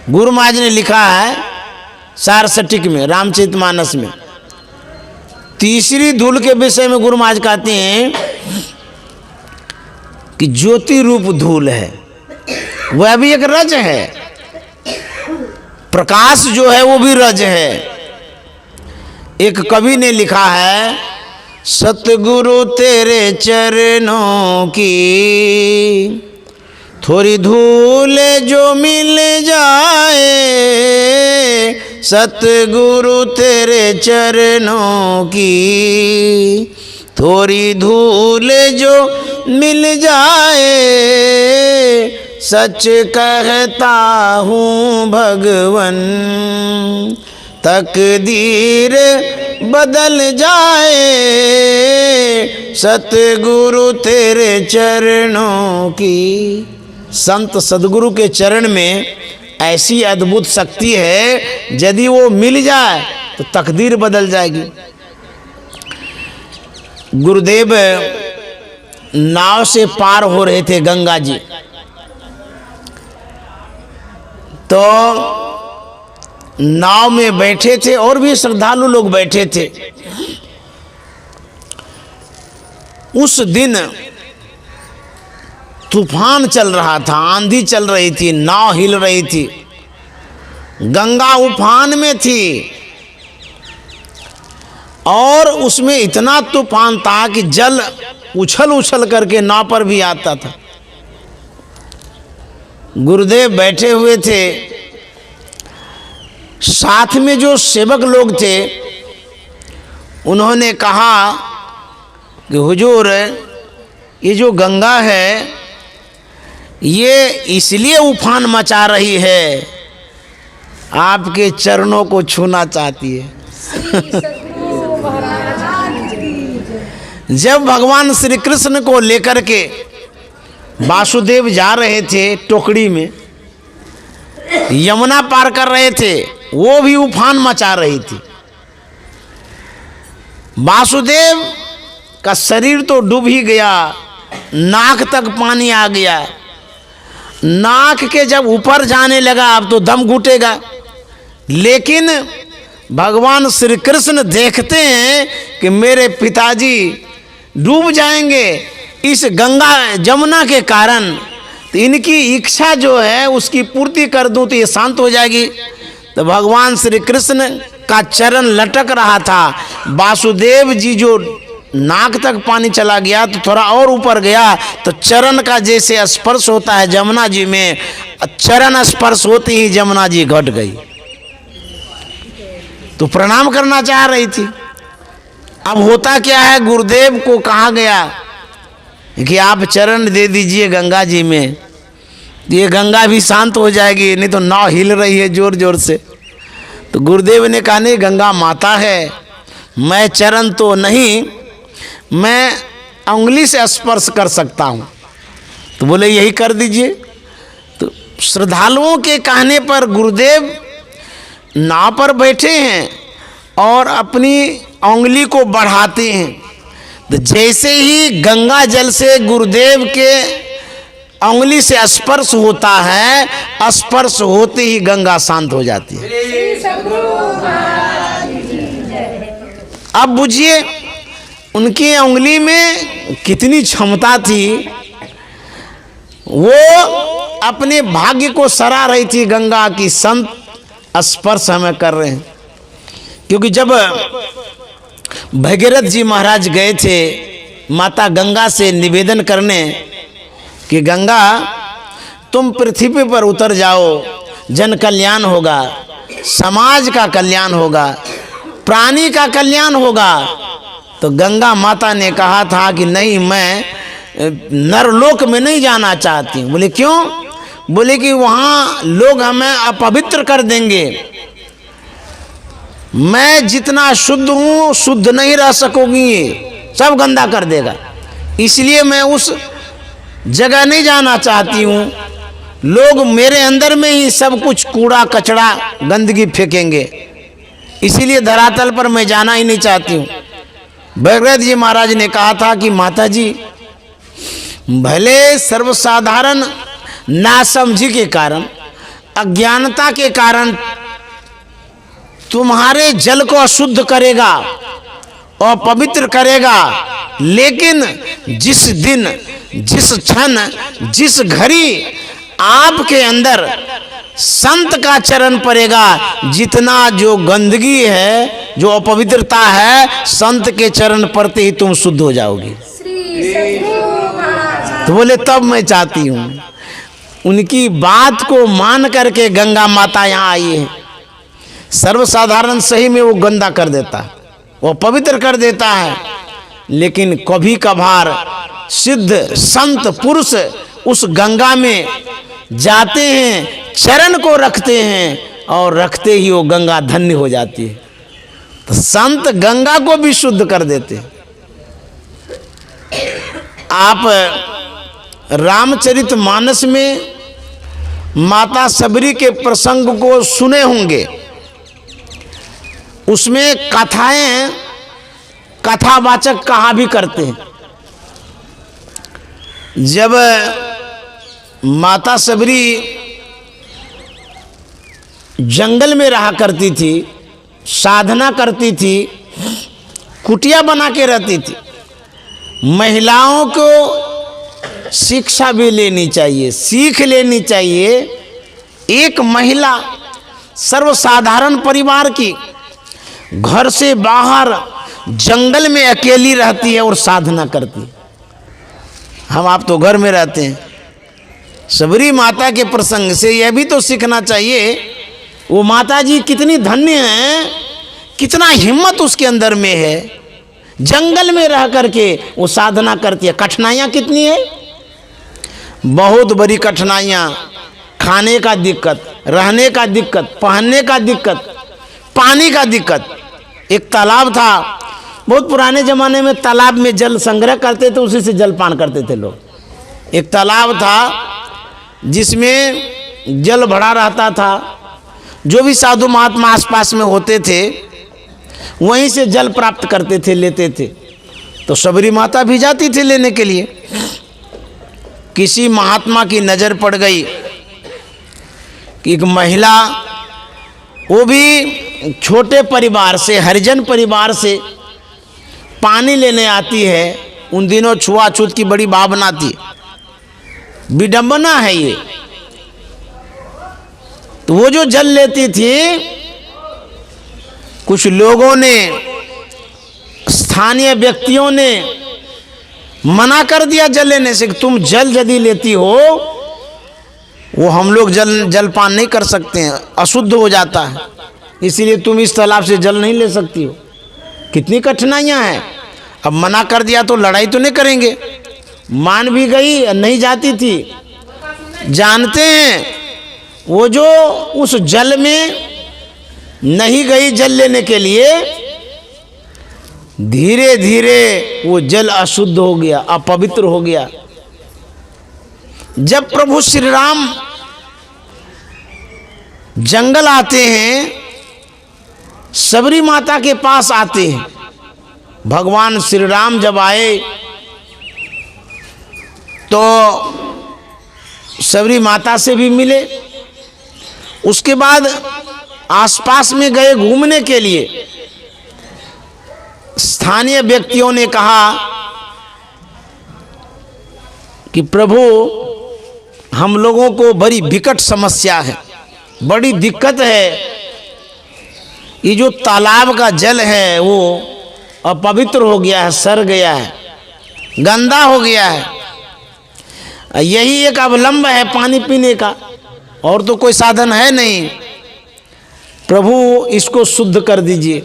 गुरु महाराज ने लिखा है सारसटिक में, रामचरितमानस में। तीसरी धूल के विषय में गुरु महाराज कहते हैं कि ज्योति रूप धूल है, वह भी एक रज है। प्रकाश जो है वो भी रज है। एक कवि ने लिखा है, सतगुरु तेरे चरणों की थोड़ी धूल जो मिल जाए, सतगुरु तेरे चरणों की थोड़ी धूल जो मिल जाए, सच कहता हूँ भगवन तकदीर बदल जाए, सतगुरु तेरे चरणों की। संत सदगुरु के चरण में ऐसी अद्भुत शक्ति है, यदि वो मिल जाए तो तकदीर बदल जाएगी। गुरुदेव नाव से पार हो रहे थे गंगा जी, तो नाव में बैठे थे और भी श्रद्धालु लोग बैठे थे। उस दिन तूफान चल रहा था, आंधी चल रही थी, नाव हिल रही थी, गंगा उफान में थी और उसमें इतना तूफान था कि जल उछल उछल करके नाव पर भी आता था। गुरुदेव बैठे हुए थे, साथ में जो सेवक लोग थे उन्होंने कहा कि हुजूर, ये जो गंगा है ये इसलिए उफान मचा रही है, आपके चरणों को छूना चाहती है। जब भगवान श्री कृष्ण को लेकर के वासुदेव जा रहे थे टोकरी में, यमुना पार कर रहे थे, वो भी उफान मचा रही थी। वासुदेव का शरीर तो डूब ही गया, नाक तक पानी आ गया, नाक के जब ऊपर जाने लगा अब तो दम घुटेगा। लेकिन भगवान श्री कृष्ण देखते हैं कि मेरे पिताजी डूब जाएंगे इस गंगा जमुना के कारण, तो इनकी इच्छा जो है उसकी पूर्ति कर दूं तो ये शांत हो जाएगी। तो भगवान श्री कृष्ण का चरण लटक रहा था, वासुदेव जी जो नाक तक पानी चला गया तो थोड़ा और ऊपर गया, तो चरण का जैसे स्पर्श होता है जमुना जी में, चरण स्पर्श होते ही जमुना जी घट गई। तो प्रणाम करना चाह रही थी। अब होता क्या है, गुरुदेव को कहा गया कि आप चरण दे दीजिए गंगा जी में, ये गंगा भी शांत हो जाएगी, नहीं तो नाव हिल रही है जोर जोर से। तो गुरुदेव ने कहा नहीं, गंगा माता है, मैं चरण तो नहीं, मैं उंगली से स्पर्श कर सकता हूँ। तो बोले यही कर दीजिए। तो श्रद्धालुओं के कहने पर गुरुदेव नाव पर बैठे हैं और अपनी उंगली को बढ़ाते हैं। तो जैसे ही गंगा जल से गुरुदेव के उंगली से स्पर्श होता है, स्पर्श होते ही गंगा शांत हो जाती है। अब बुझिए उनकी उंगली में कितनी क्षमता थी, वो अपने भाग्य को सराह रही थी गंगा की, संत स्पर्श हमें कर रहे हैं। क्योंकि जब भगीरथ जी महाराज गए थे माता गंगा से निवेदन करने कि गंगा तुम पृथ्वी पर उतर जाओ, जन कल्याण होगा, समाज का कल्याण होगा, प्राणी का कल्याण होगा, तो गंगा माता ने कहा था कि नहीं, मैं नरलोक में नहीं जाना चाहती। बोले क्यों? बोले कि वहाँ लोग हमें अपवित्र कर देंगे, मैं जितना शुद्ध हूँ शुद्ध नहीं रह सकूंगी, सब गंदा कर देगा, इसलिए मैं उस जगह नहीं जाना चाहती हूँ। लोग मेरे अंदर में ही सब कुछ कूड़ा कचड़ा गंदगी फेंकेंगे, इसीलिए धरातल पर मैं जाना ही नहीं चाहती हूँ। भगीरथ जी महाराज ने कहा था कि माता जी, भले सर्वसाधारण नासमझी के कारण अज्ञानता के कारण तुम्हारे जल को अशुद्ध करेगा और पवित्र करेगा, लेकिन जिस दिन, जिस क्षण, जिस घड़ी आपके अंदर संत का चरण पड़ेगा, जितना जो गंदगी है, जो अपवित्रता है, संत के चरण पड़ते ही तुम शुद्ध हो जाओगे। तो बोले तब मैं चाहती हूँ, उनकी बात को मान करके गंगा माता यहाँ आई है। सर्वसाधारण सही में वो गंदा कर देता है, वो पवित्र कर देता है, लेकिन कभी कभार सिद्ध संत पुरुष उस गंगा में जाते हैं, चरण को रखते हैं और रखते ही वो गंगा धन्य हो जाती है। तो संत गंगा को भी शुद्ध कर देते हैं। आप रामचरितमानस में माता सबरी के प्रसंग को सुने होंगे। उसमें कथाएं कथावाचक कहा भी करते हैं। जब माता सबरी जंगल में रहा करती थी, साधना करती थी, कुटिया बना के रहती थी, महिलाओं को शिक्षा भी लेनी चाहिए, सीख लेनी चाहिए। एक महिला सर्वसाधारण परिवार की घर से बाहर जंगल में अकेली रहती है और साधना करती है। हम आप तो घर में रहते हैं। सबरी माता के प्रसंग से यह भी तो सीखना चाहिए, वो माता जी कितनी धन्य हैं, कितना हिम्मत उसके अंदर में है। जंगल में रह करके वो साधना करती है। कठिनाइयाँ कितनी है, बहुत बड़ी कठिनाइयाँ, खाने का दिक्कत, रहने का दिक्कत, पहनने का दिक्कत, पानी का दिक्कत। एक तालाब था, बहुत पुराने ज़माने में तालाब में जल संग्रह करते थे, उसी से जल पान करते थे लोग। एक तालाब था जिसमें जल भरा रहता था, जो भी साधु महात्मा आसपास में होते थे वहीं से जल प्राप्त करते थे, लेते थे। तो सबरी माता भी जाती थी लेने के लिए। किसी महात्मा की नज़र पड़ गई कि एक महिला, वो भी छोटे परिवार से, हरिजन परिवार से पानी लेने आती है। उन दिनों छुआछूत की बड़ी भावना थी, विडंबना है ये। तो वो जो जल लेती थी, कुछ लोगों ने, स्थानीय व्यक्तियों ने मना कर दिया जल लेने से। तुम जल यदि लेती हो, वो हम लोग जलपान नहीं कर सकते हैं, अशुद्ध हो जाता है, इसीलिए तुम इस तालाब से जल नहीं ले सकती हो। कितनी कठिनाइयाँ हैं। अब मना कर दिया तो लड़ाई तो नहीं करेंगे। मान भी गई, नहीं जाती थी। जानते हैं वो जो उस जल में नहीं गई जल लेने के लिए, धीरे धीरे वो जल अशुद्ध हो गया, अपवित्र हो गया। जब प्रभु श्री राम जंगल आते हैं, सबरी माता के पास आते हैं। भगवान श्री राम जब आए तो सबरी माता से भी मिले। उसके बाद आसपास में गए घूमने के लिए। स्थानीय व्यक्तियों ने कहा कि प्रभु, हम लोगों को बड़ी विकट समस्या है, बड़ी दिक्कत है। ये जो तालाब का जल है वो अपवित्र हो गया है, सड़ गया है, गंदा हो गया है। यही एक अवलंब है पानी पीने का, और तो कोई साधन है नहीं। प्रभु इसको शुद्ध कर दीजिए।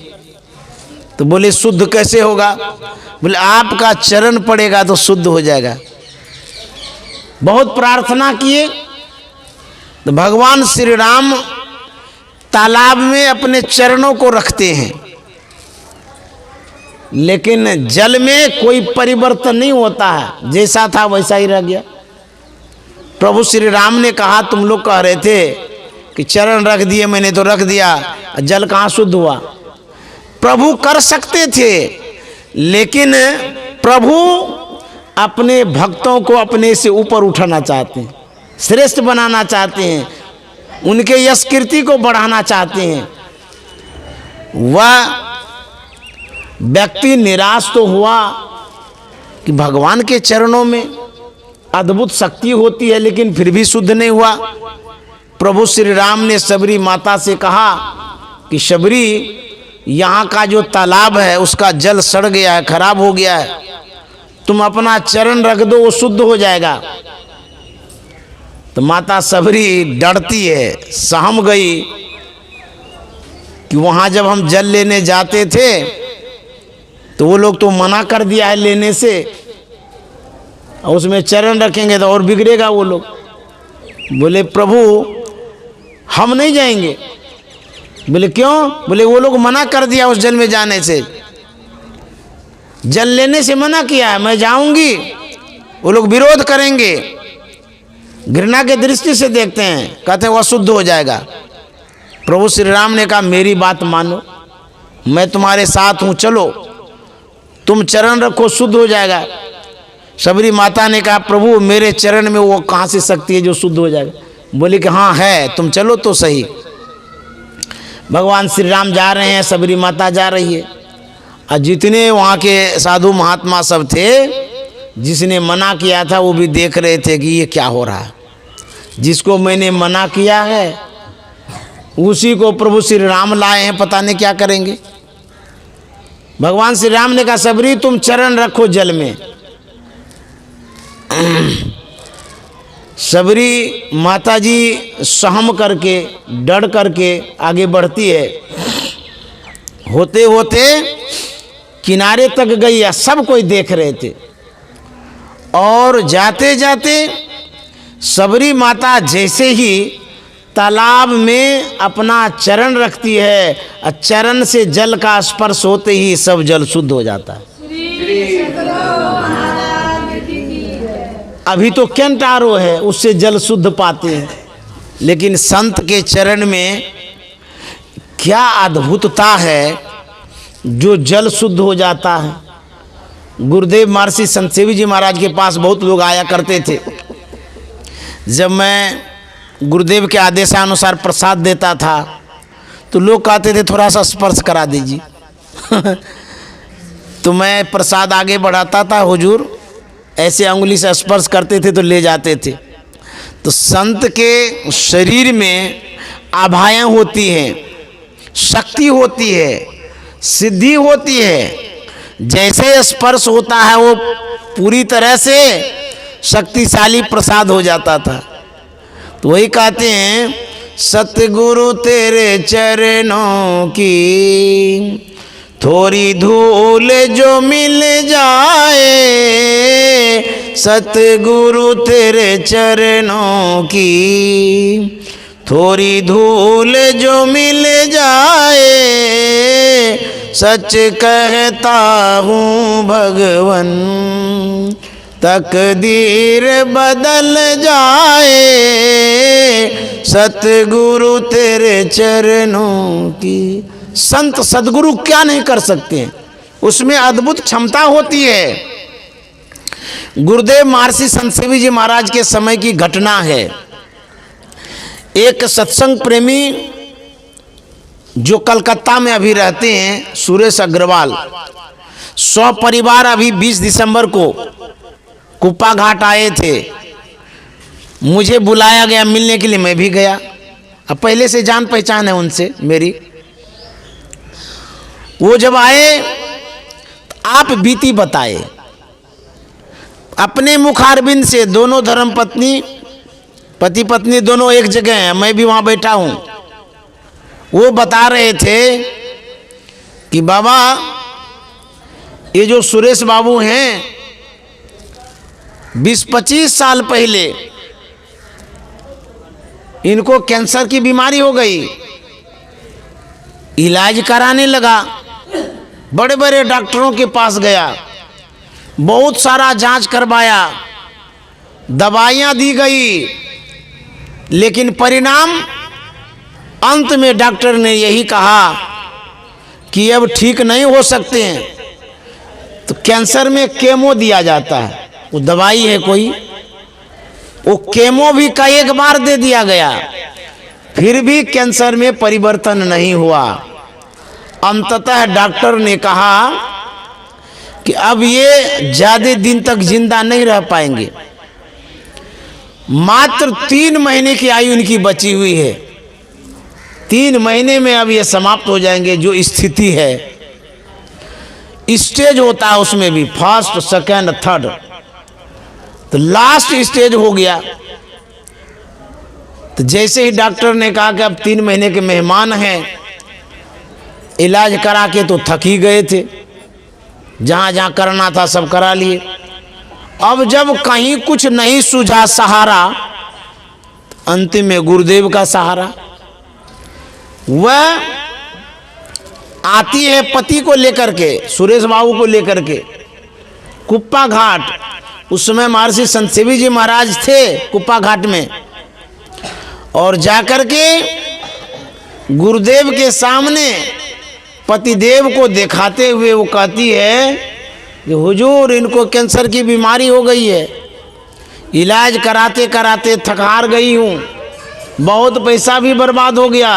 तो बोले शुद्ध कैसे होगा? बोले आपका चरण पड़ेगा तो शुद्ध हो जाएगा। बहुत प्रार्थना किए तो भगवान श्री राम तालाब में अपने चरणों को रखते हैं, लेकिन जल में कोई परिवर्तन नहीं होता है, जैसा था वैसा ही रह गया। प्रभु श्री राम ने कहा, तुम लोग कह रहे थे कि चरण रख दिए, मैंने तो रख दिया, जल कहाँ शुद्ध हुआ? प्रभु कर सकते थे, लेकिन प्रभु अपने भक्तों को अपने से ऊपर उठाना चाहते हैं, श्रेष्ठ बनाना चाहते हैं। उनके यश कीर्ति को बढ़ाना चाहते हैं। वह व्यक्ति निराश तो हुआ कि भगवान के चरणों में अद्भुत शक्ति होती है, लेकिन फिर भी शुद्ध नहीं हुआ। प्रभु श्री राम ने शबरी माता से कहा कि शबरी, यहाँ का जो तालाब है उसका जल सड़ गया है, खराब हो गया है, तुम अपना चरण रख दो, वो शुद्ध हो जाएगा। तो माता शबरी डरती है, सहम गई कि वहाँ जब हम जल लेने जाते थे तो वो लोग तो मना कर दिया है लेने से, और उसमें चरण रखेंगे तो और बिगड़ेगा वो लोग। बोले प्रभु हम नहीं जाएंगे। बोले क्यों? बोले वो लोग मना कर दिया उस जल में जाने से, जल लेने से मना किया है, मैं जाऊंगी, वो लोग विरोध करेंगे, घृणा के दृष्टि से देखते हैं, कहते हैं वह शुद्ध हो जाएगा। प्रभु श्री राम ने कहा मेरी बात मानो, मैं तुम्हारे साथ हूँ, चलो तुम चरण रखो, शुद्ध हो जाएगा। शबरी माता ने कहा प्रभु मेरे चरण में वो कहाँ से शक्ति है जो शुद्ध हो जाएगा? बोली कि हाँ है, तुम चलो तो सही। भगवान श्री राम जा रहे हैं, शबरी माता जा रही है, और जितने वहाँ के साधु महात्मा सब थे, जिसने मना किया था वो भी देख रहे थे कि ये क्या हो रहा है। जिसको मैंने मना किया है उसी को प्रभु श्री राम लाए हैं, पता नहीं क्या करेंगे। भगवान श्री राम ने कहा शबरी तुम चरण रखो जल में। शबरी माता जी सहम करके, डर करके आगे बढ़ती है। होते होते किनारे तक गई, या सब कोई देख रहे थे, और जाते जाते शबरी माता जैसे ही तालाब में अपना चरण रखती है, और चरण से जल का स्पर्श होते ही सब जल शुद्ध हो जाता है। अभी तो कैंटारो है, उससे जल शुद्ध पाते हैं, लेकिन संत के चरण में क्या अद्भुतता है जो जल शुद्ध हो जाता है। गुरुदेव महर्षि संत सेवी जी महाराज के पास बहुत लोग आया करते थे। जब मैं गुरुदेव के आदेशानुसार प्रसाद देता था तो लोग कहते थे थोड़ा सा स्पर्श करा दीजिए। तो मैं प्रसाद आगे बढ़ाता था, हुजूर ऐसे अंगुली से स्पर्श करते थे तो ले जाते थे। तो संत के शरीर में आभाएं होती हैं, शक्ति होती है, सिद्धि होती है। जैसे स्पर्श होता है वो पूरी तरह से शक्तिशाली प्रसाद हो जाता था। तो वही कहते हैं सतगुरु तेरे चरणों की थोड़ी धूल जो मिल जाए, सतगुरु तेरे चरणों की थोड़ी धूल जो मिल जाए, सच कहता हूँ भगवन तकदीर बदल जाए, सतगुरु तेरे चरणों की। संत सदगुरु क्या नहीं कर सकते हैं, उसमें अद्भुत क्षमता होती है। गुरुदेव महर्षि संत सेवी जी महाराज के समय की घटना है। एक सत्संग प्रेमी जो कलकत्ता में अभी रहते हैं, सुरेश अग्रवाल, 100 परिवार अभी 20 दिसंबर को कुप्पा घाट आए थे। मुझे बुलाया गया मिलने के लिए, मैं भी गया। अब पहले से जान पहचान है उनसे मेरी। वो जब आए आप बीती बताए अपने मुखारबिंद से। दोनों धर्मपत्नी, पति पत्नी दोनों एक जगह हैं, मैं भी वहाँ बैठा हूँ। वो बता रहे थे कि बाबा ये जो सुरेश बाबू हैं 20-25 साल पहले इनको कैंसर की बीमारी हो गई। इलाज कराने लगा, बड़े बड़े डॉक्टरों के पास गया, बहुत सारा जांच करवाया, दवाइयाँ दी गई, लेकिन परिणाम अंत में डॉक्टर ने यही कहा कि अब ठीक नहीं हो सकते हैं। तो कैंसर में केमो दिया जाता है, वो दवाई है कोई, वो केमो भी कई एक बार दे दिया गया। फिर भी कैंसर में परिवर्तन नहीं हुआ। अंततः डॉक्टर ने कहा कि अब ये ज्यादा दिन तक जिंदा नहीं रह पाएंगे। मात्र 3 महीने की आयु इनकी बची हुई है। 3 महीने में अब ये समाप्त हो जाएंगे। जो स्थिति है, स्टेज होता है उसमें भी, फर्स्ट, सेकंड, थर्ड, तो लास्ट स्टेज हो गया। तो जैसे ही डॉक्टर ने कहा कि अब 3 महीने के मेहमान हैं, इलाज करा के तो थक ही गए थे, जहाँ जहाँ करना था सब करा लिए। अब जब कहीं कुछ नहीं सूझा सहारा, अंतिम में गुरुदेव का सहारा। वह आती है पति को लेकर के, सुरेश बाबू को लेकर के कुप्पा घाट। उस समय महर्षि संत सेवी जी महाराज थे कुप्पा घाट में, और जाकर के गुरुदेव के सामने पतिदेव को दिखाते हुए वो कहती है कि हुजूर, इनको कैंसर की बीमारी हो गई है, इलाज कराते कराते थक हार गई हूँ, बहुत पैसा भी बर्बाद हो गया,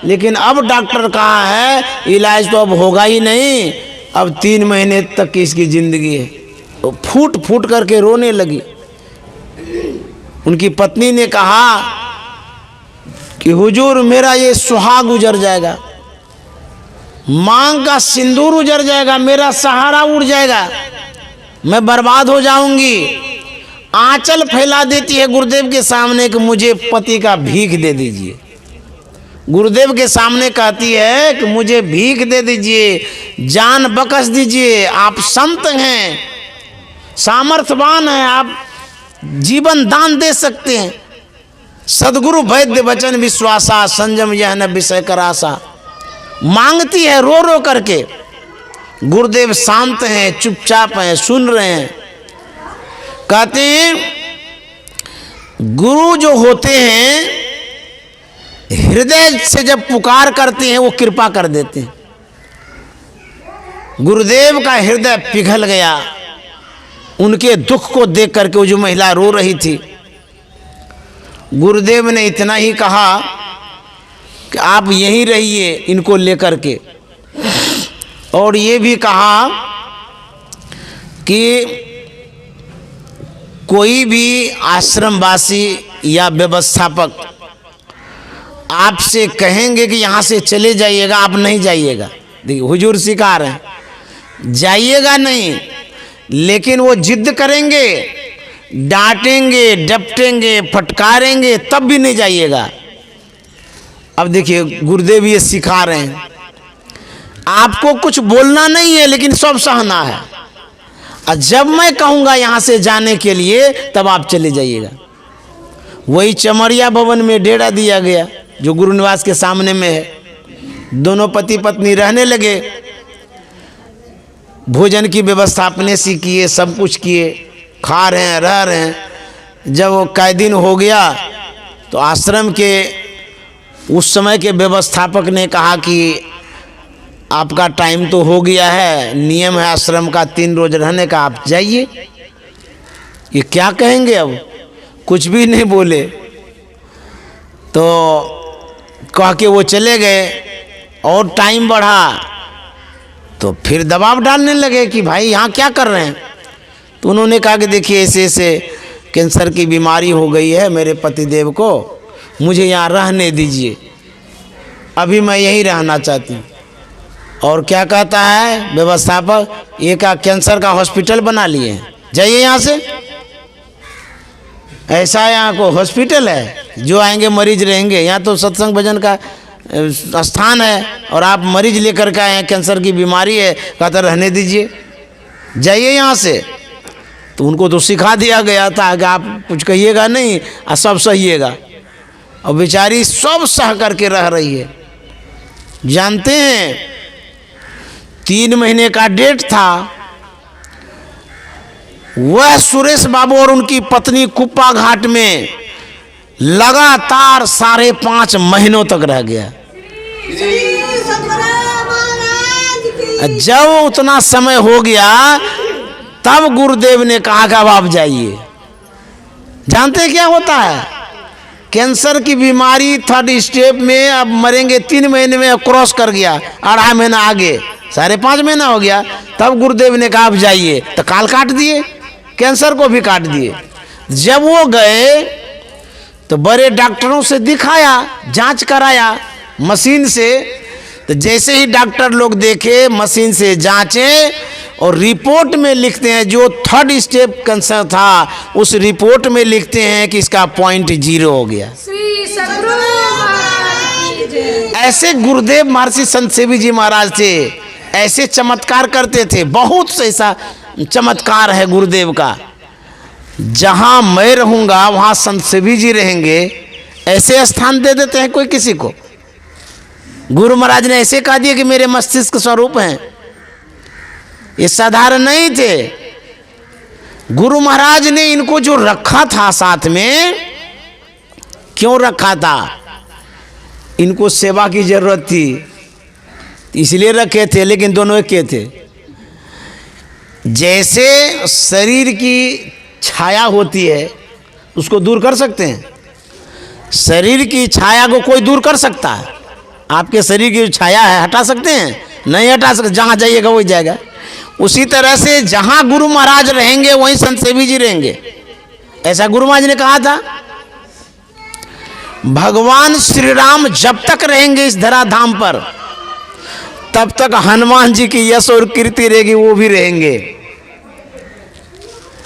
लेकिन अब डॉक्टर कहा है इलाज तो अब होगा ही नहीं, अब 3 महीने तक की इसकी जिंदगी है। तो फूट फूट करके रोने लगी। उनकी पत्नी ने कहा कि हुजूर, मेरा ये सुहाग उजड़ जाएगा, मांग का सिंदूर उजड़ जाएगा, मेरा सहारा उड़ जाएगा, मैं बर्बाद हो जाऊंगी। आंचल फैला देती है गुरुदेव के सामने कि मुझे पति का भीख दे दीजिए। गुरुदेव के सामने कहती है कि मुझे भीख दे दीजिए, जान बख्श दीजिए, आप संत हैं, सामर्थ्यवान हैं, आप जीवन दान दे सकते हैं। सदगुरु वैद्य वचन विश्वासा, संयम यह न विषय करासा। मांगती है रो रो करके। गुरुदेव शांत हैं, चुपचाप हैं, सुन रहे हैं। कहते हैं गुरु जो होते हैं हृदय से जब पुकार करते हैं वो कृपा कर देते हैं। गुरुदेव का हृदय पिघल गया उनके दुख को देख करके। वो जो महिला रो रही थी, गुरुदेव ने इतना ही कहा कि आप यहीं रहिए इनको लेकर के, और ये भी कहा कि कोई भी आश्रमवासी या व्यवस्थापक आपसे कहेंगे कि यहाँ से चले जाइएगा, आप नहीं जाइएगा। देखिए हुजूर सिखा रहे हैं, जाइएगा नहीं, लेकिन वो जिद करेंगे, डांटेंगे, डपटेंगे, फटकारेंगे, तब भी नहीं जाइएगा। अब देखिए गुरुदेव ये सिखा रहे हैं, आपको कुछ बोलना नहीं है, लेकिन सब सहना है, और जब मैं कहूँगा यहाँ से जाने के लिए तब आप चले जाइएगा। वही चमरिया भवन में डेरा दिया गया जो गुरु निवास के सामने में है। दोनों पति पत्नी रहने लगे, भोजन की व्यवस्था अपने से किए, सब कुछ किए, खा रहे हैं, रह रहे हैं। जब वो कई दिन हो गया तो आश्रम के उस समय के व्यवस्थापक ने कहा कि आपका टाइम तो हो गया है, नियम है आश्रम का 3 रोज रहने का, आप जाइए। ये क्या कहेंगे, अब कुछ भी नहीं बोले। तो कह के वो चले गए, और टाइम बढ़ा तो फिर दबाव डालने लगे कि भाई यहाँ क्या कर रहे हैं। तो उन्होंने कहा कि देखिए ऐसे ऐसे कैंसर की बीमारी हो गई है मेरे पतिदेव को, मुझे यहाँ रहने दीजिए, अभी मैं यहीं रहना चाहती हूँ। और क्या कहता है व्यवस्थापक, ये का कैंसर का हॉस्पिटल बना लिए हैं, जाइए यहाँ से। ऐसा यहाँ को हॉस्पिटल है, जो आएंगे मरीज रहेंगे, यहाँ तो सत्संग भजन का स्थान है, और आप मरीज लेकर के आए हैं, कैंसर की बीमारी है, कहता रहने दीजिए, जाइए यहाँ से। तो उनको तो सिखा दिया गया था कि आप कुछ कहिएगा नहीं और सब सहिएगा, और बेचारी सब सह करके रह रही है। जानते हैं 3 महीने का डेट था, वह सुरेश बाबू और उनकी पत्नी कुप्पा घाट में लगातार 5.5 महीनों तक रह गया। जब उतना समय हो गया तब गुरुदेव ने कहा कि अब आप जाइए। जानते क्या होता है कैंसर की बीमारी 3rd स्टेप में, अब मरेंगे 3 महीने में, क्रॉस कर गया, 2.5 महीना आगे, 5.5 महीना हो गया। तब गुरुदेव ने कहा आप जाइए, तो काल काट दिए, कैंसर को भी काट दिए। जब वो गए तो बड़े डॉक्टरों से दिखाया, जांच कराया मशीन से, तो जैसे ही डॉक्टर लोग देखे, मशीन से जांचे और रिपोर्ट में लिखते हैं, जो 3rd स्टेप कैंसर था उस रिपोर्ट में लिखते हैं कि इसका 0.0 हो गया।
श्री सद्गुरु महाराज की जय।
ऐसे गुरुदेव महर्षि संत सेवी जी महाराज थे, ऐसे चमत्कार करते थे। बहुत से ऐसा चमत्कार है गुरुदेव का। जहाँ मैं रहूँगा वहाँ संत सेवी जी रहेंगे, ऐसे स्थान दे देते हैं कोई किसी को। गुरु महाराज ने ऐसे कहा दिया कि मेरे मस्तिष्क स्वरूप हैं, ये साधारण नहीं थे। गुरु महाराज ने इनको जो रखा था साथ में, क्यों रखा था? इनको सेवा की जरूरत थी इसलिए रखे थे, लेकिन दोनों एक के थे। जैसे शरीर की छाया होती है उसको दूर कर सकते हैं, शरीर की छाया को कोई दूर कर सकता है? आपके शरीर की जो छाया है हटा सकते हैं? नहीं हटा सकते, जहाँ जाइएगा वही जाएगा। उसी तरह से जहाँ गुरु महाराज रहेंगे वहीं संत सेवी जी रहेंगे, ऐसा गुरु महाराज ने कहा था। भगवान श्री राम जब तक रहेंगे इस धराधाम पर, तब तक हनुमान जी की यश और कीर्ति रहेगी, वो भी रहेंगे।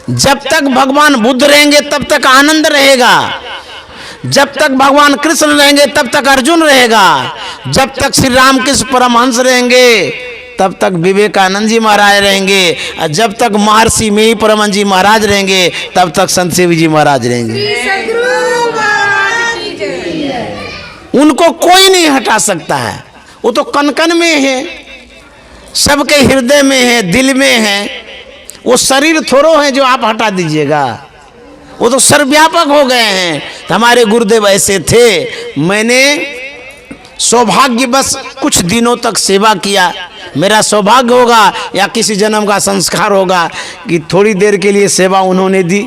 जब तक भगवान बुद्ध रहेंगे तब तक आनंद रहेगा, जब तक भगवान कृष्ण रहेंगे तब तक अर्जुन रहेगा, जब तक श्री रामकृष्ण परमहंस रहेंगे तब तक विवेकानंद जी महाराज रहेंगे, और जब तक महर्षि में ही परमहंस जी महाराज रहेंगे तब तक संत सेवी जी महाराज रहेंगे।
श्री सद्गुरु महाराज की जय।
उनको कोई नहीं हटा सकता है, वो तो कन कन में है, सबके हृदय में है, दिल में है। वो शरीर थोड़ो है जो आप हटा दीजिएगा, वो तो सर्वव्यापक हो गए हैं। तो हमारे गुरुदेव ऐसे थे। मैंने सौभाग्य बस कुछ दिनों तक सेवा किया, मेरा सौभाग्य होगा या किसी जन्म का संस्कार होगा कि थोड़ी देर के लिए सेवा उन्होंने दी,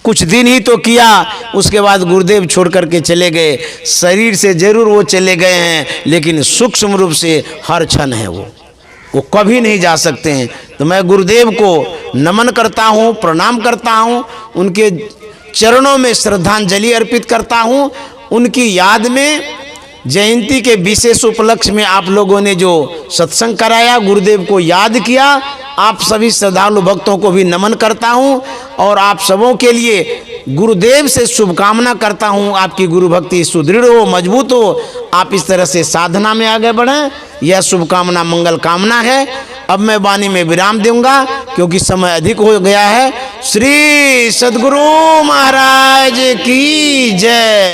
कुछ दिन ही तो किया, उसके बाद गुरुदेव छोड़ करके चले गए। शरीर से जरूर वो चले गए हैं, लेकिन सूक्ष्म रूप से हर क्षण है वो कभी नहीं जा सकते हैं। तो मैं गुरुदेव को नमन करता हूँ, प्रणाम करता हूँ, उनके चरणों में श्रद्धांजलि अर्पित करता हूँ। उनकी याद में जयंती के विशेष उपलक्ष्य में आप लोगों ने जो सत्संग कराया, गुरुदेव को याद किया, आप सभी श्रद्धालु भक्तों को भी नमन करता हूँ और आप सबों के लिए गुरुदेव से शुभकामना करता हूँ। आपकी गुरु भक्ति सुदृढ़ हो, मजबूत हो, आप इस तरह से साधना में आगे बढ़ें, यह शुभकामना मंगल कामना है। अब मैं वाणी में विराम दूंगा क्योंकि समय अधिक हो गया है। श्री सद्गुरु महाराज की जय।